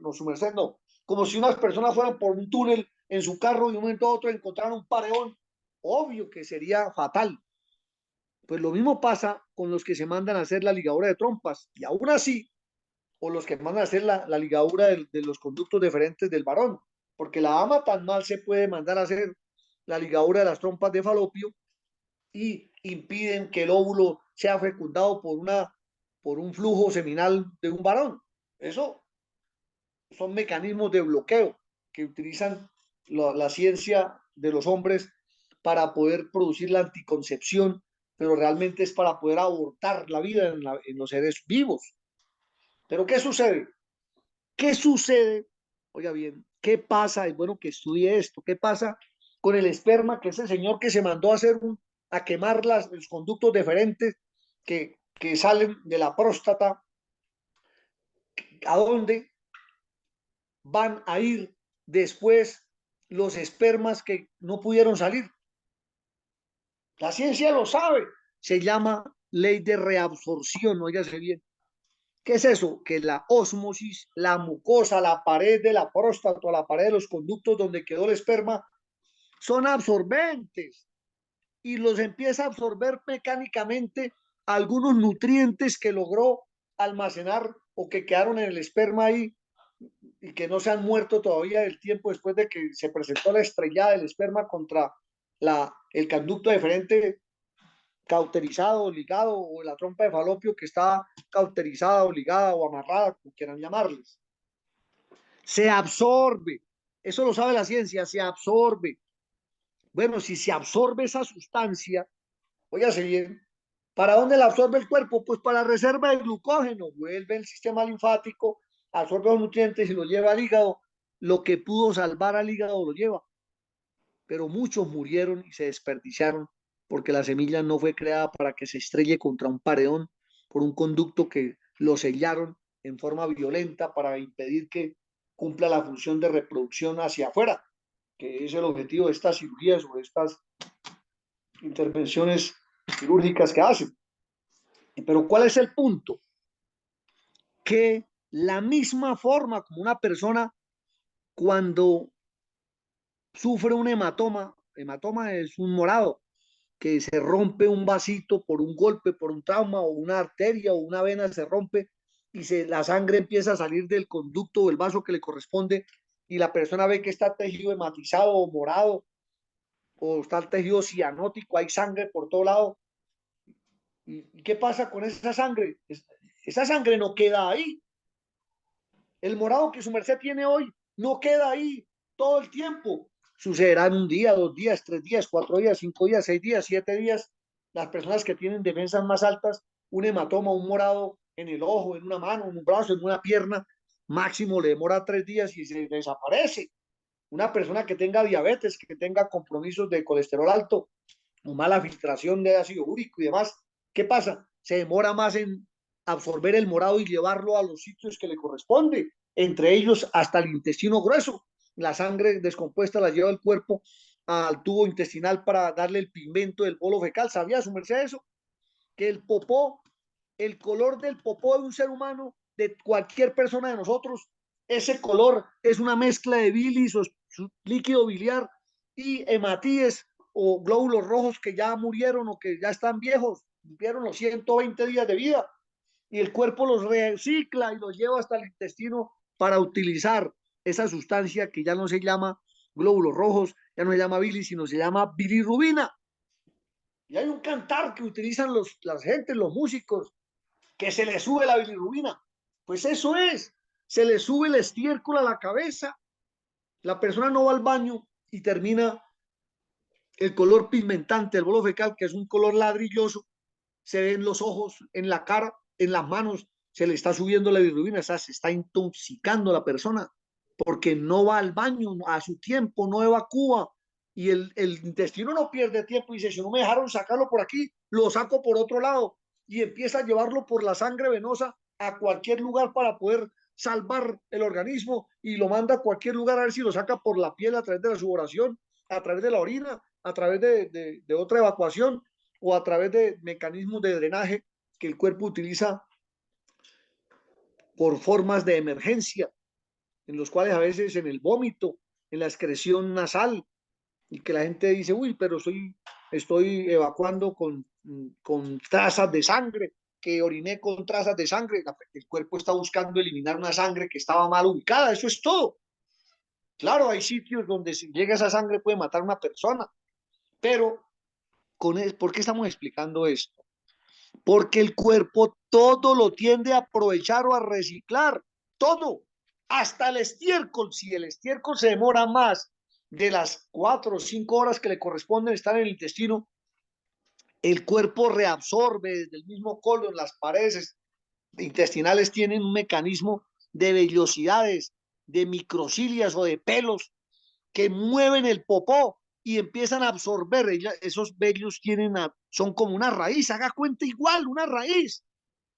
no, su merced no, como si unas personas fueran por un túnel en su carro y de un momento a otro encontraran un paredón, obvio que sería fatal. Pues lo mismo pasa con los que se mandan a hacer la ligadura de trompas, y aún así, o los que mandan a hacer la ligadura de los conductos deferentes del varón, porque la dama tan mal se puede mandar a hacer la ligadura de las trompas de falopio y impiden que el óvulo sea fecundado por un flujo seminal de un varón. Eso son mecanismos de bloqueo que utilizan la ciencia de los hombres para poder producir la anticoncepción, pero realmente es para poder abortar la vida en los seres vivos. Pero ¿qué sucede? ¿Qué sucede? Oiga bien, ¿qué pasa? Es bueno que estudie esto. ¿Qué pasa con el esperma, que es el señor que se mandó a hacer a quemar los conductos deferentes que salen de la próstata? ¿A dónde van a ir después los espermas que no pudieron salir? La ciencia lo sabe. Se llama ley de reabsorción, óigase bien. ¿Qué es eso? Que la ósmosis, la mucosa, la pared de la próstata, la pared de los conductos donde quedó el esperma, son absorbentes y los empieza a absorber mecánicamente algunos nutrientes que logró almacenar o que quedaron en el esperma ahí y que no se han muerto todavía del tiempo después de que se presentó la estrellada del esperma contra el conducto deferente cauterizado, ligado, o la trompa de falopio que está cauterizada o ligada o amarrada, como quieran llamarles. Se absorbe, eso lo sabe la ciencia, se absorbe. Bueno, si se absorbe esa sustancia, óyase bien, ¿para dónde la absorbe el cuerpo? Pues para la reserva de glucógeno, vuelve el sistema linfático, absorbe los nutrientes y lo lleva al hígado, lo que pudo salvar al hígado lo lleva, pero muchos murieron y se desperdiciaron porque la semilla no fue creada para que se estrelle contra un paredón por un conducto que lo sellaron en forma violenta para impedir que cumpla la función de reproducción hacia afuera, que es el objetivo de estas cirugías o de estas intervenciones quirúrgicas que hacen. Pero ¿cuál es el punto? Que la misma forma como una persona cuando sufre un hematoma, hematoma es un morado, que se rompe un vasito por un golpe, por un trauma, o una arteria o una vena se rompe y la sangre empieza a salir del conducto o el vaso que le corresponde y la persona ve que está tejido hematizado o morado o está el tejido cianótico, hay sangre por todo lado. ¿Y qué pasa con esa sangre? Esa sangre no queda ahí. El morado que su merced tiene hoy no queda ahí todo el tiempo. Sucederá en un día, 2 días, 3 días, 4 días, 5 días, 6 días, 7 días. Las personas que tienen defensas más altas, un hematoma, un morado en el ojo, en una mano, en un brazo, en una pierna, máximo le demora 3 días y se desaparece. Una persona que tenga diabetes, que tenga compromisos de colesterol alto o mala filtración de ácido úrico y demás, ¿qué pasa? Se demora más en absorber el morado y llevarlo a los sitios que le corresponde, entre ellos hasta el intestino grueso. La sangre descompuesta la lleva el cuerpo al tubo intestinal para darle el pigmento del bolo fecal. ¿Sabía su merced eso? Que el popó, el color del popó de un ser humano, de cualquier persona de nosotros, ese color es una mezcla de bilis o líquido biliar y hematíes o glóbulos rojos que ya murieron o que ya están viejos, cumplieron los 120 días de vida y el cuerpo los recicla y los lleva hasta el intestino para utilizar esa sustancia que ya no se llama glóbulos rojos, ya no se llama bilis, sino se llama bilirrubina. Y hay un cantar que utilizan las gentes, los músicos, que se le sube la bilirrubina. Pues eso es, se le sube el estiércol a la cabeza. La persona no va al baño y termina el color pigmentante, el bolo fecal, que es un color ladrilloso, se ve en los ojos, en la cara, en las manos, se le está subiendo la bilirrubina, o sea, se está intoxicando la persona porque no va al baño a su tiempo, no evacúa y el intestino no pierde tiempo y dice, si no me dejaron sacarlo por aquí, lo saco por otro lado y empieza a llevarlo por la sangre venosa a cualquier lugar para poder salvar el organismo y lo manda a cualquier lugar a ver si lo saca por la piel a través de la sudoración, a través de la orina, a través de otra evacuación o a través de mecanismos de drenaje que el cuerpo utiliza por formas de emergencia, en los cuales a veces en el vómito, en la excreción nasal, y que la gente dice, uy, pero estoy evacuando con trazas de sangre, que oriné con trazas de sangre, el cuerpo está buscando eliminar una sangre que estaba mal ubicada, eso es todo. Claro, hay sitios donde si llega esa sangre puede matar a una persona, pero ¿por qué estamos explicando esto? Porque el cuerpo todo lo tiende a aprovechar o a reciclar, todo, hasta el estiércol. Si el estiércol se demora más de las 4 o 5 horas que le corresponden estar en el intestino, el cuerpo reabsorbe desde el mismo colon, las paredes intestinales tienen un mecanismo de vellosidades, de microcilias o de pelos que mueven el popó y empiezan a absorber. Esos vellos son como una raíz, haga cuenta igual, una raíz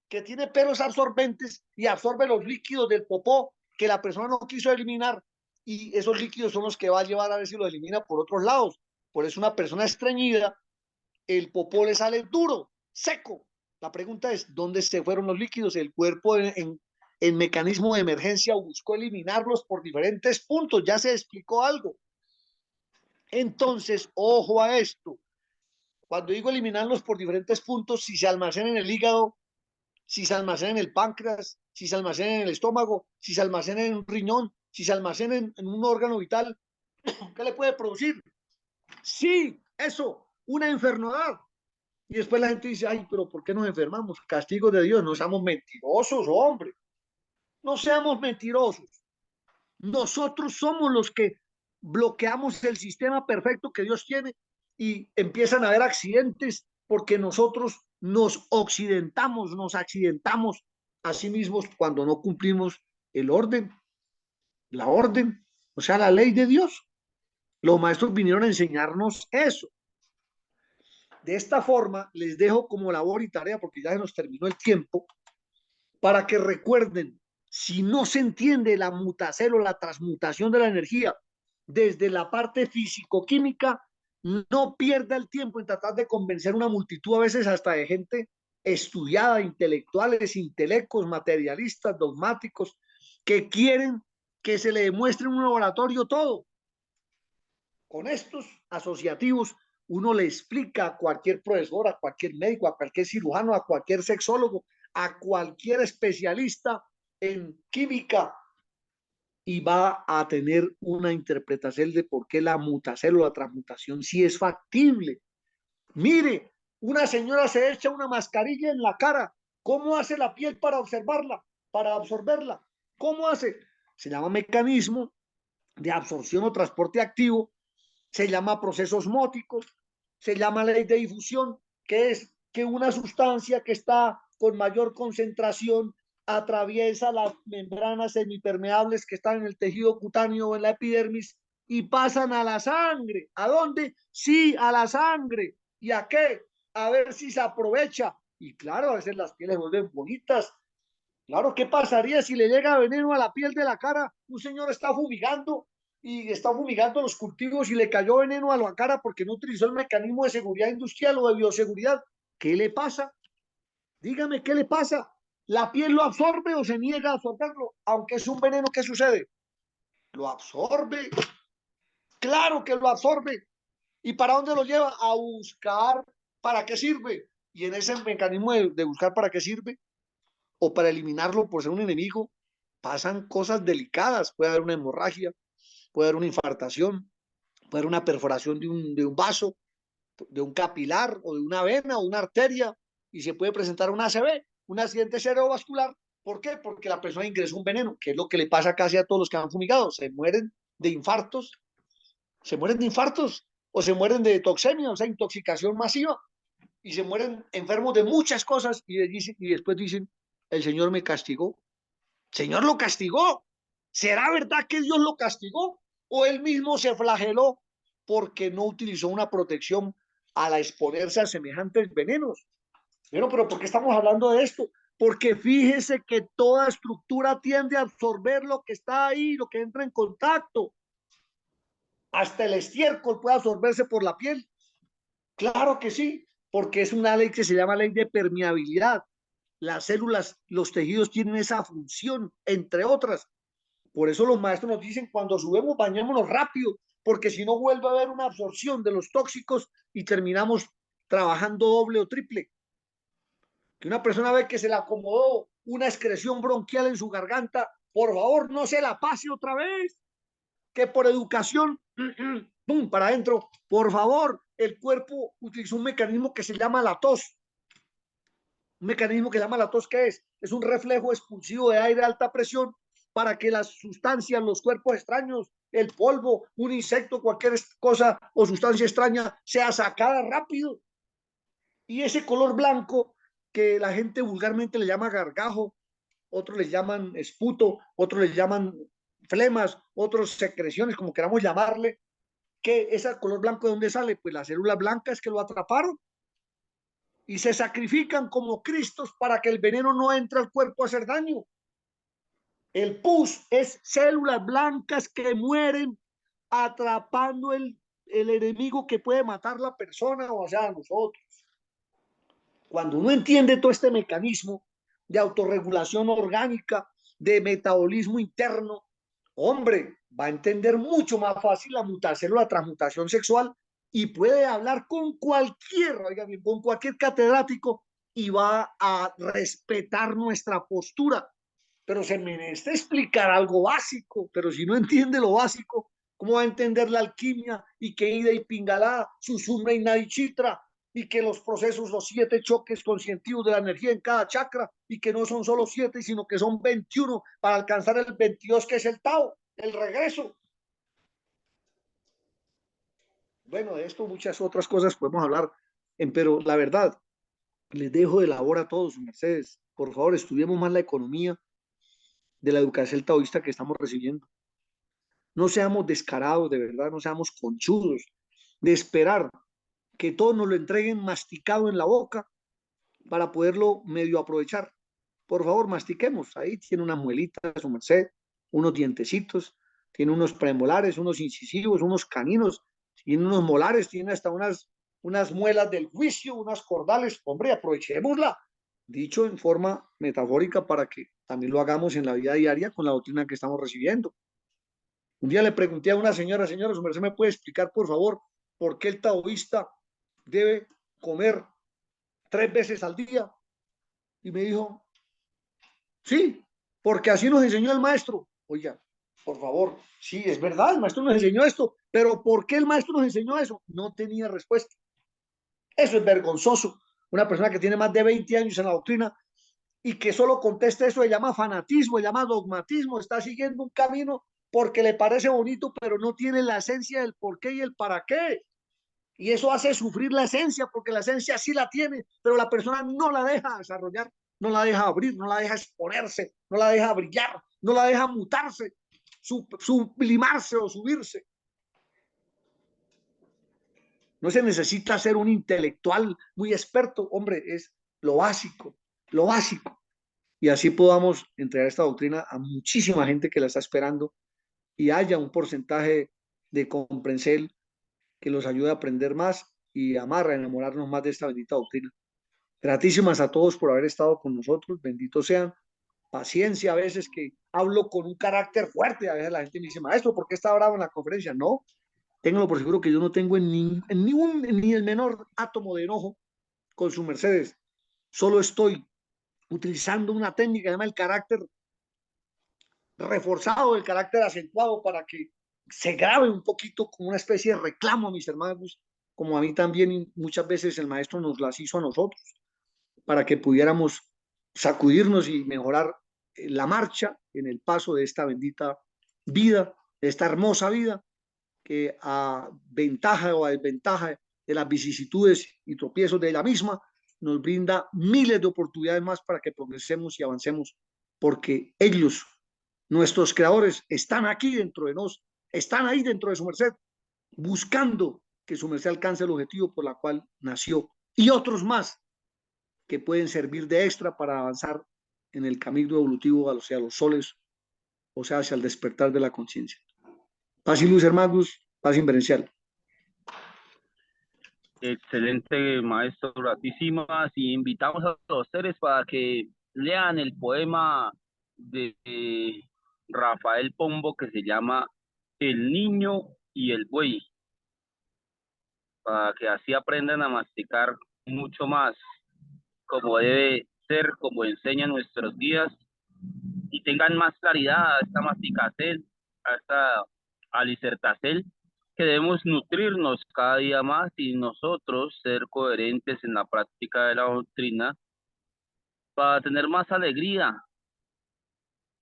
que tiene pelos absorbentes y absorbe los líquidos del popó que la persona no quiso eliminar y esos líquidos son los que va a llevar a ver si los elimina por otros lados. Por eso una persona estreñida, el popó le sale duro, seco, La pregunta es, ¿dónde se fueron los líquidos? El cuerpo en mecanismo de emergencia buscó eliminarlos por diferentes puntos. Ya se explicó algo. Entonces, ojo a esto. Cuando digo eliminarlos por diferentes puntos, si se almacena en el hígado, si se almacena en el páncreas, si se almacena en el estómago, si se almacena en un riñón, si se almacena en un órgano vital, ¿qué le puede producir? Sí, eso, una enfermedad. Y después la gente dice, ay, pero ¿por qué nos enfermamos? Castigo de Dios, no seamos mentirosos, hombre. No seamos mentirosos. Nosotros somos los que bloqueamos el sistema perfecto que Dios tiene y empiezan a haber accidentes porque nosotros nos occidentamos, nos accidentamos a sí mismos cuando no cumplimos el orden, la orden, o sea, la ley de Dios. Los maestros vinieron a enseñarnos eso. De esta forma, les dejo como labor y tarea, porque ya se nos terminó el tiempo, para que recuerden, si no se entiende la mutacelo, la transmutación de la energía desde la parte físico-química, no pierda el tiempo en tratar de convencer una multitud, a veces hasta de gente estudiada, intelectuales, intelectos, materialistas, dogmáticos, que quieren que se le demuestre en un laboratorio todo. Con estos asociativos, uno le explica a cualquier profesor, a cualquier médico, a cualquier cirujano, a cualquier sexólogo, a cualquier especialista en química y va a tener una interpretación de por qué la mutacélula, la transmutación sí es factible. Mire, una señora se echa una mascarilla en la cara. ¿Cómo hace la piel para observarla, para absorberla? ¿Cómo hace? Se llama mecanismo de absorción o transporte activo, se llama proceso osmótico, se llama ley de difusión, que es que una sustancia que está con mayor concentración atraviesa las membranas semipermeables que están en el tejido cutáneo o en la epidermis y pasan a la sangre. ¿A dónde? Sí, a la sangre. ¿Y a qué? A ver si se aprovecha. Y claro, a veces las pieles vuelven bonitas. Claro, ¿qué pasaría si le llega veneno a la piel de la cara? Un señor está fumigando y está fumigando los cultivos y le cayó veneno a la cara porque no utilizó el mecanismo de seguridad industrial o de bioseguridad. ¿Qué le pasa? Dígame, ¿qué le pasa? ¿La piel lo absorbe o se niega a absorberlo? Aunque es un veneno, ¿qué sucede? Lo absorbe. Claro que lo absorbe. ¿Y para dónde lo lleva? A buscar para qué sirve. Y en ese mecanismo de buscar para qué sirve, o para eliminarlo por ser un enemigo, pasan cosas delicadas. Puede haber una hemorragia, puede haber una infartación, puede haber una perforación de un vaso, de un capilar o de una vena o una arteria y se puede presentar un ACV, un accidente cerebrovascular. ¿Por qué? Porque la persona ingresó un veneno, que es lo que le pasa casi a todos los que han fumigado. Se mueren de infartos, o se mueren de toxemia, o sea, intoxicación masiva, y se mueren enfermos de muchas cosas y después dicen, el Señor me castigó. Señor lo castigó. ¿Será verdad que Dios lo castigó? ¿O él mismo se flageló porque no utilizó una protección al exponerse a semejantes venenos? Bueno, pero ¿por qué estamos hablando de esto? Porque fíjese que toda estructura tiende a absorber lo que está ahí, lo que entra en contacto. Hasta el estiércol puede absorberse por la piel. Claro que sí, porque es una ley que se llama ley de permeabilidad. Las células, los tejidos tienen esa función, entre otras. Por eso los maestros nos dicen, cuando subimos, bañémonos rápido, porque si no vuelve a haber una absorción de los tóxicos y terminamos trabajando doble o triple. Que una persona ve que se le acomodó una excreción bronquial en su garganta, por favor, no se la pase otra vez. Que por educación, ¡pum!, para adentro. Por favor, el cuerpo utilizó un mecanismo que se llama la tos. Un mecanismo que se llama la tos, ¿qué es? Es un reflejo expulsivo de aire a alta presión para que las sustancias, los cuerpos extraños, el polvo, un insecto, cualquier cosa o sustancia extraña sea sacada rápido. Y ese color blanco que la gente vulgarmente le llama gargajo, otros le llaman esputo, otros le llaman flemas, otros secreciones, como queramos llamarle, que ese color blanco, ¿de dónde sale? Pues las células blancas que lo atraparon y se sacrifican como Cristos para que el veneno no entre al cuerpo a hacer daño. El pus es células blancas que mueren atrapando el enemigo que puede matar la persona, o sea, nosotros. Cuando uno entiende todo este mecanismo de autorregulación orgánica, de metabolismo interno, hombre, va a entender mucho más fácil la mutación o la transmutación sexual y puede hablar con cualquier, oiga bien, con cualquier catedrático y va a respetar nuestra postura. Pero se me necesita explicar algo básico, pero si no entiende lo básico, ¿cómo va a entender la alquimia y que Ida y Pingala, Sushumna y Nadichitra, y que los procesos, los 7 choques conscientivos de la energía en cada chakra, y que no son solo 7, sino que son 21 para alcanzar el 22, que es el Tao, el regreso? Bueno, de esto muchas otras cosas podemos hablar, pero la verdad, les dejo de labor a todos, Mercedes. Por favor, estudiemos más la economía de la educación taoísta que estamos recibiendo. No seamos descarados, de verdad, no seamos conchudos de esperar que todos nos lo entreguen masticado en la boca para poderlo medio aprovechar. Por favor, mastiquemos. Ahí tiene unas muelitas, su merced, unos dientecitos, tiene unos premolares, unos incisivos, unos caninos, tiene unos molares, tiene hasta unas muelas del juicio, unas cordales. Hombre, aprovechémosla. Dicho en forma metafórica para que también lo hagamos en la vida diaria con la doctrina que estamos recibiendo. Un día le pregunté a una señora, su merced, ¿me puede explicar, por favor, por qué el taoísta debe comer 3 veces al día? Y me dijo, sí, porque así nos enseñó el maestro. Oiga, por favor, sí, es verdad, el maestro nos enseñó esto, pero ¿por qué el maestro nos enseñó eso? No tenía respuesta. Eso es vergonzoso. Una persona que tiene más de 20 años en la doctrina y que solo conteste eso, se llama fanatismo, se llama dogmatismo, está siguiendo un camino porque le parece bonito, pero no tiene la esencia del por qué y el para qué. Y eso hace sufrir la esencia, porque la esencia sí la tiene, pero la persona no la deja desarrollar, no la deja abrir, no la deja exponerse, no la deja brillar, no la deja mutarse, sublimarse o subirse. No se necesita ser un intelectual muy experto, hombre, es lo básico, lo básico. Y así podamos entregar esta doctrina a muchísima gente que la está esperando y haya un porcentaje de comprensión que los ayude a aprender más y amar, a enamorarnos más de esta bendita doctrina. Gratísimas a todos por haber estado con nosotros, benditos sean. Paciencia a veces que hablo con un carácter fuerte, a veces la gente me dice, maestro, ¿por qué está bravo en la conferencia? No, ténganlo por seguro que yo no tengo ni el menor átomo de enojo con su mercedes. Solo estoy utilizando una técnica, llama el carácter reforzado, el carácter acentuado para que se grabe un poquito como una especie de reclamo a mis hermanos, como a mí también, y muchas veces el maestro nos las hizo a nosotros, para que pudiéramos sacudirnos y mejorar la marcha en el paso de esta bendita vida, de esta hermosa vida, que a ventaja o a desventaja de las vicisitudes y tropiezos de la misma, nos brinda miles de oportunidades más para que progresemos y avancemos, porque ellos, nuestros creadores, están aquí dentro de nosotros, están ahí dentro de su merced, buscando que su merced alcance el objetivo por el cual nació, y otros más que pueden servir de extra para avanzar en el camino evolutivo hacia los soles, o sea, hacia el despertar de la conciencia. Paz y luz, hermanos, paz inverencial. Excelente, maestro, gratísimas. Y invitamos a los seres para que lean el poema de Rafael Pombo que se llama El niño y el buey, para que así aprendan a masticar mucho más, como debe ser, como enseñan nuestros guías, y tengan más claridad a esta masticacel, a esta alicertacel, que debemos nutrirnos cada día más y nosotros ser coherentes en la práctica de la doctrina para tener más alegría,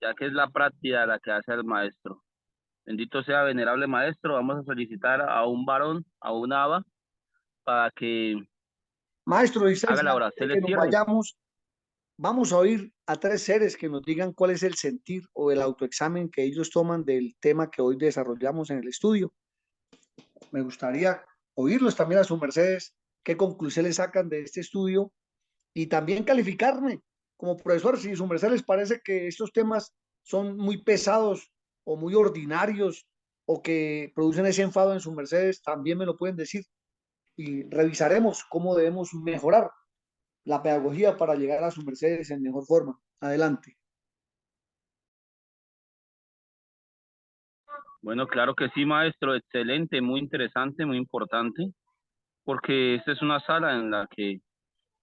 ya que es la práctica la que hace el maestro. Bendito sea venerable maestro. Vamos a solicitar a un varón, a un aba, para que Maestro, dice haga la antes de oración de que nos cierre. vayamos, vamos a oír a 3 seres que nos digan cuál es el sentir o el autoexamen que ellos toman del tema que hoy desarrollamos en el estudio. Me gustaría oírlos también a sus mercedes, qué conclusiones sacan de este estudio y también calificarme como profesor. Si a su merced les parece que estos temas son muy pesados o muy ordinarios o que producen ese enfado en sus mercedes, también me lo pueden decir y revisaremos cómo debemos mejorar la pedagogía para llegar a su mercedes en mejor forma. Adelante. Bueno, claro que sí, maestro, excelente, muy interesante, muy importante, porque esta es una sala en la que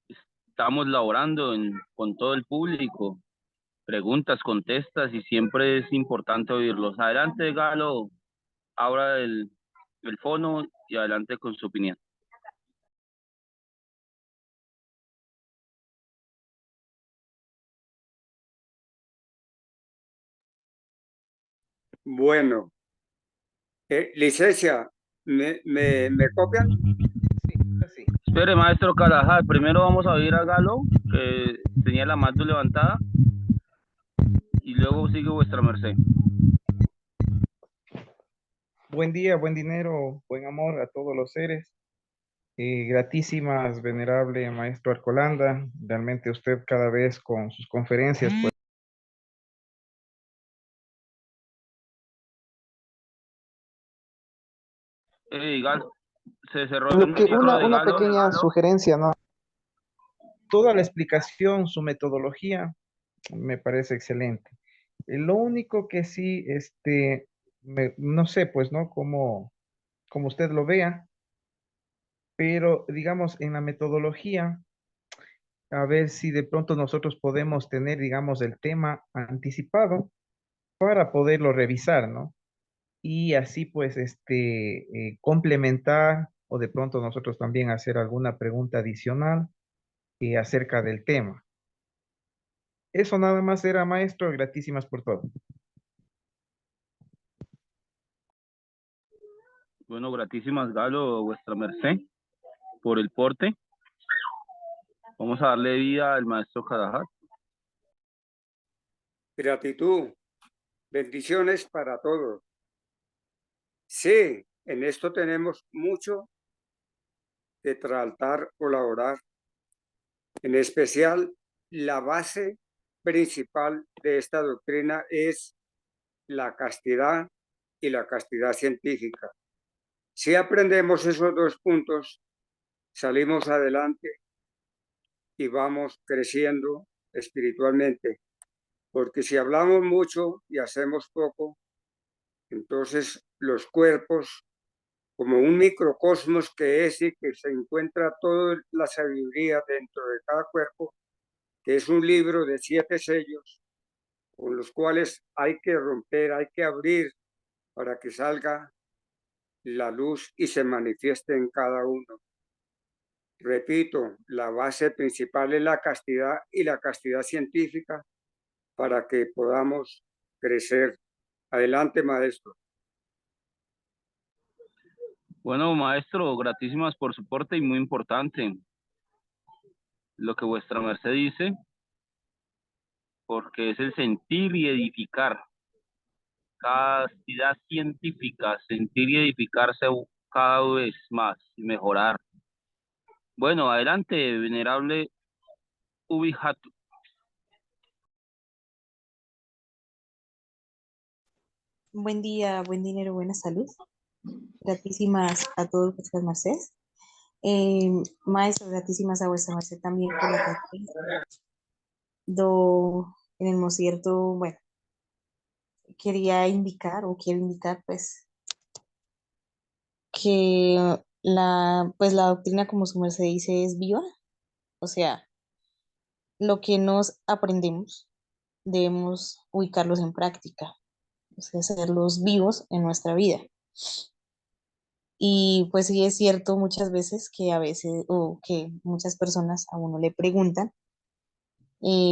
estamos laborando con todo el público, preguntas, contestas, y siempre es importante oírlos. Adelante, Galo, abra el fono y adelante con su opinión. Bueno, licencia, ¿me copian? Sí. Espere, maestro Carajal, primero vamos a oír a Galo, que tenía la mano levantada, y luego sigue vuestra merced. Buen día, buen dinero, buen amor a todos los seres. Gratísimas, venerable maestro Arcolanda. Realmente usted cada vez con sus conferencias, pues, Galo, se cerró Lo el que micro de una Galo. pequeña sugerencia, ¿no? Toda la explicación, su metodología, me parece excelente. Lo único que sí, no sé, pues, ¿no? Como usted lo vea, pero digamos, en la metodología, a ver si de pronto nosotros podemos tener, digamos, el tema anticipado para poderlo revisar, ¿no? Y así, pues, complementar o de pronto nosotros también hacer alguna pregunta adicional acerca del tema. Eso nada más era, maestro. Gratísimas por todo. Bueno, gratísimas, Galo, vuestra merced, por el porte. Vamos a darle vida al maestro Carajal. Gratitud, bendiciones para todos. Sí, en esto tenemos mucho que tratar o elaborar. En especial, la base principal de esta doctrina es la castidad y la castidad científica. Si aprendemos esos dos puntos, salimos adelante y vamos creciendo espiritualmente. Porque si hablamos mucho y hacemos poco, entonces los cuerpos, como un microcosmos que es y que se encuentra toda la sabiduría dentro de cada cuerpo, que es un libro de 7 sellos, con los cuales hay que romper, hay que abrir para que salga la luz y se manifieste en cada uno. Repito, la base principal es la castidad y la castidad científica para que podamos crecer. Adelante, maestro. Bueno, maestro, gratísimas por su porte y muy importante lo que vuestra merced dice, porque es el sentir y edificar. Castidad científica, sentir y edificarse cada vez más y mejorar. Bueno, adelante, venerable Ubijatu. Buen día, buen dinero, buena salud. Gratísimas a todos vuestras mercedes. Maestro, gratísimas a vuestra merced también por la catequesis. En el mocierto, bueno, quería indicar o quiero indicar pues que la doctrina, como su merced dice, es viva. O sea, lo que nos aprendemos debemos ubicarlos en práctica, o sea, hacerlos vivos en nuestra vida. Y pues sí es cierto muchas veces que a veces, o que muchas personas a uno le preguntan,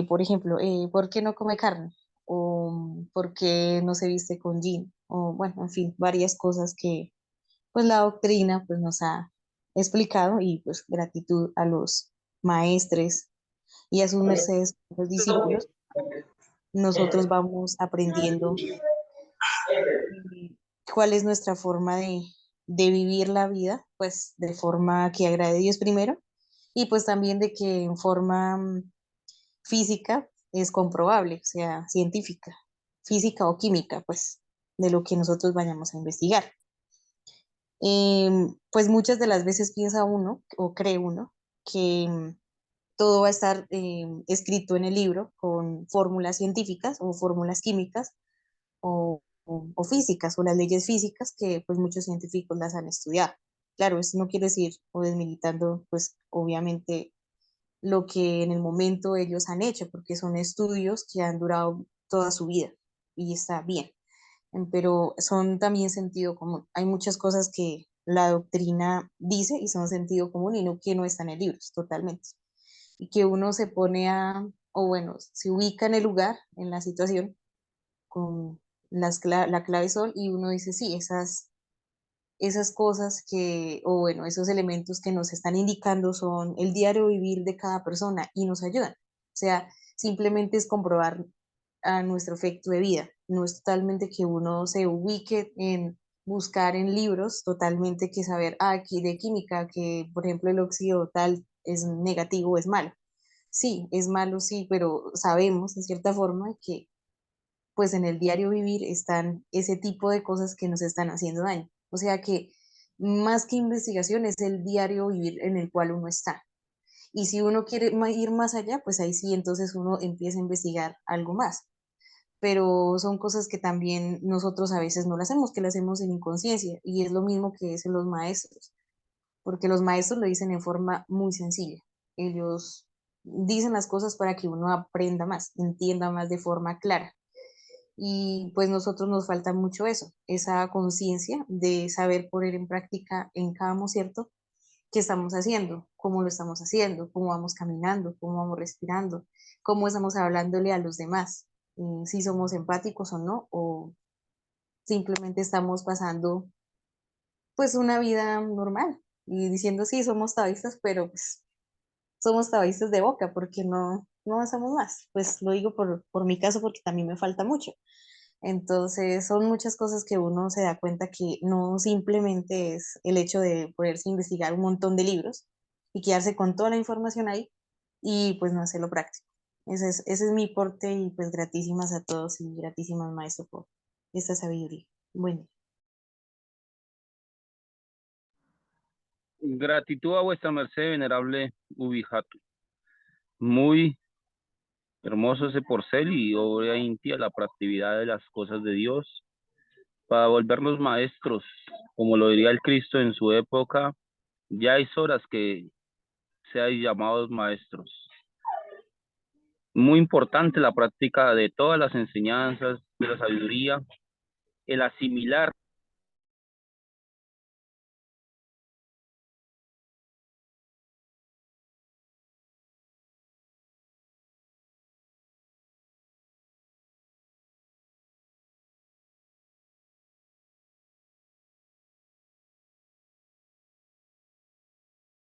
por ejemplo, ¿por qué no come carne? O ¿por qué no se viste con jean? O bueno, en fin, varias cosas que pues la doctrina pues nos ha explicado, y pues gratitud a los maestres y a sus mercedes, los discípulos, nosotros vamos aprendiendo eh, cuál es nuestra forma de vivir la vida, pues de forma que agrade a Dios primero, y pues también de que en forma física es comprobable, o sea, científica, física o química, pues de lo que nosotros vayamos a investigar. Pues muchas de las veces piensa uno o cree uno que todo va a estar escrito en el libro con fórmulas científicas o fórmulas químicas o físicas o las leyes físicas que pues muchos científicos las han estudiado. Claro, esto no quiere decir o desmilitando pues obviamente lo que en el momento ellos han hecho, porque son estudios que han durado toda su vida y está bien, pero son también sentido común. Hay muchas cosas que la doctrina dice y son sentido común y no que no están en libros totalmente. Y que uno se pone o bueno, se ubica en el lugar, en la situación, con la clave sol y uno dice, sí, esas cosas que, o bueno, esos elementos que nos están indicando son el diario vivir de cada persona y nos ayudan. O sea, simplemente es comprobar a nuestro efecto de vida. No es totalmente que uno se ubique en buscar en libros, totalmente que saber, aquí de química, que por ejemplo el óxido tal es negativo o es malo. Sí, es malo, sí, pero sabemos en cierta forma que pues en el diario vivir están ese tipo de cosas que nos están haciendo daño. O sea que más que investigación es el diario vivir en el cual uno está. Y si uno quiere ir más allá, pues ahí sí, entonces uno empieza a investigar algo más. Pero son cosas que también nosotros a veces no las hacemos, que las hacemos en inconsciencia. Y es lo mismo que dicen los maestros, porque los maestros lo dicen en forma muy sencilla. Ellos dicen las cosas para que uno aprenda más, entienda más de forma clara. Y pues nosotros nos falta mucho eso, esa conciencia de saber poner en práctica en cada momento qué estamos haciendo, cómo lo estamos haciendo, cómo vamos caminando, cómo vamos respirando, cómo estamos hablándole a los demás, si somos empáticos o no, o simplemente estamos pasando pues una vida normal y diciendo sí, somos taoístas, pero pues somos taoístas de boca porque no avanzamos más. Pues lo digo por mi caso porque también me falta mucho. Entonces, son muchas cosas que uno se da cuenta que no simplemente es el hecho de poderse investigar un montón de libros y quedarse con toda la información ahí y pues no hacerlo práctico. Ese es mi porte y pues gratísimas a todos y gratísimas maestro por esta sabiduría. Bueno, Gratitud a vuestra merced, venerable Ubijatu. Muy hermoso ese porcel y obra intia la proactividad de las cosas de Dios para volvernos maestros, como lo diría el Cristo en su época, ya es horas que seáis llamados maestros. Muy importante la práctica de todas las enseñanzas de la sabiduría, el asimilar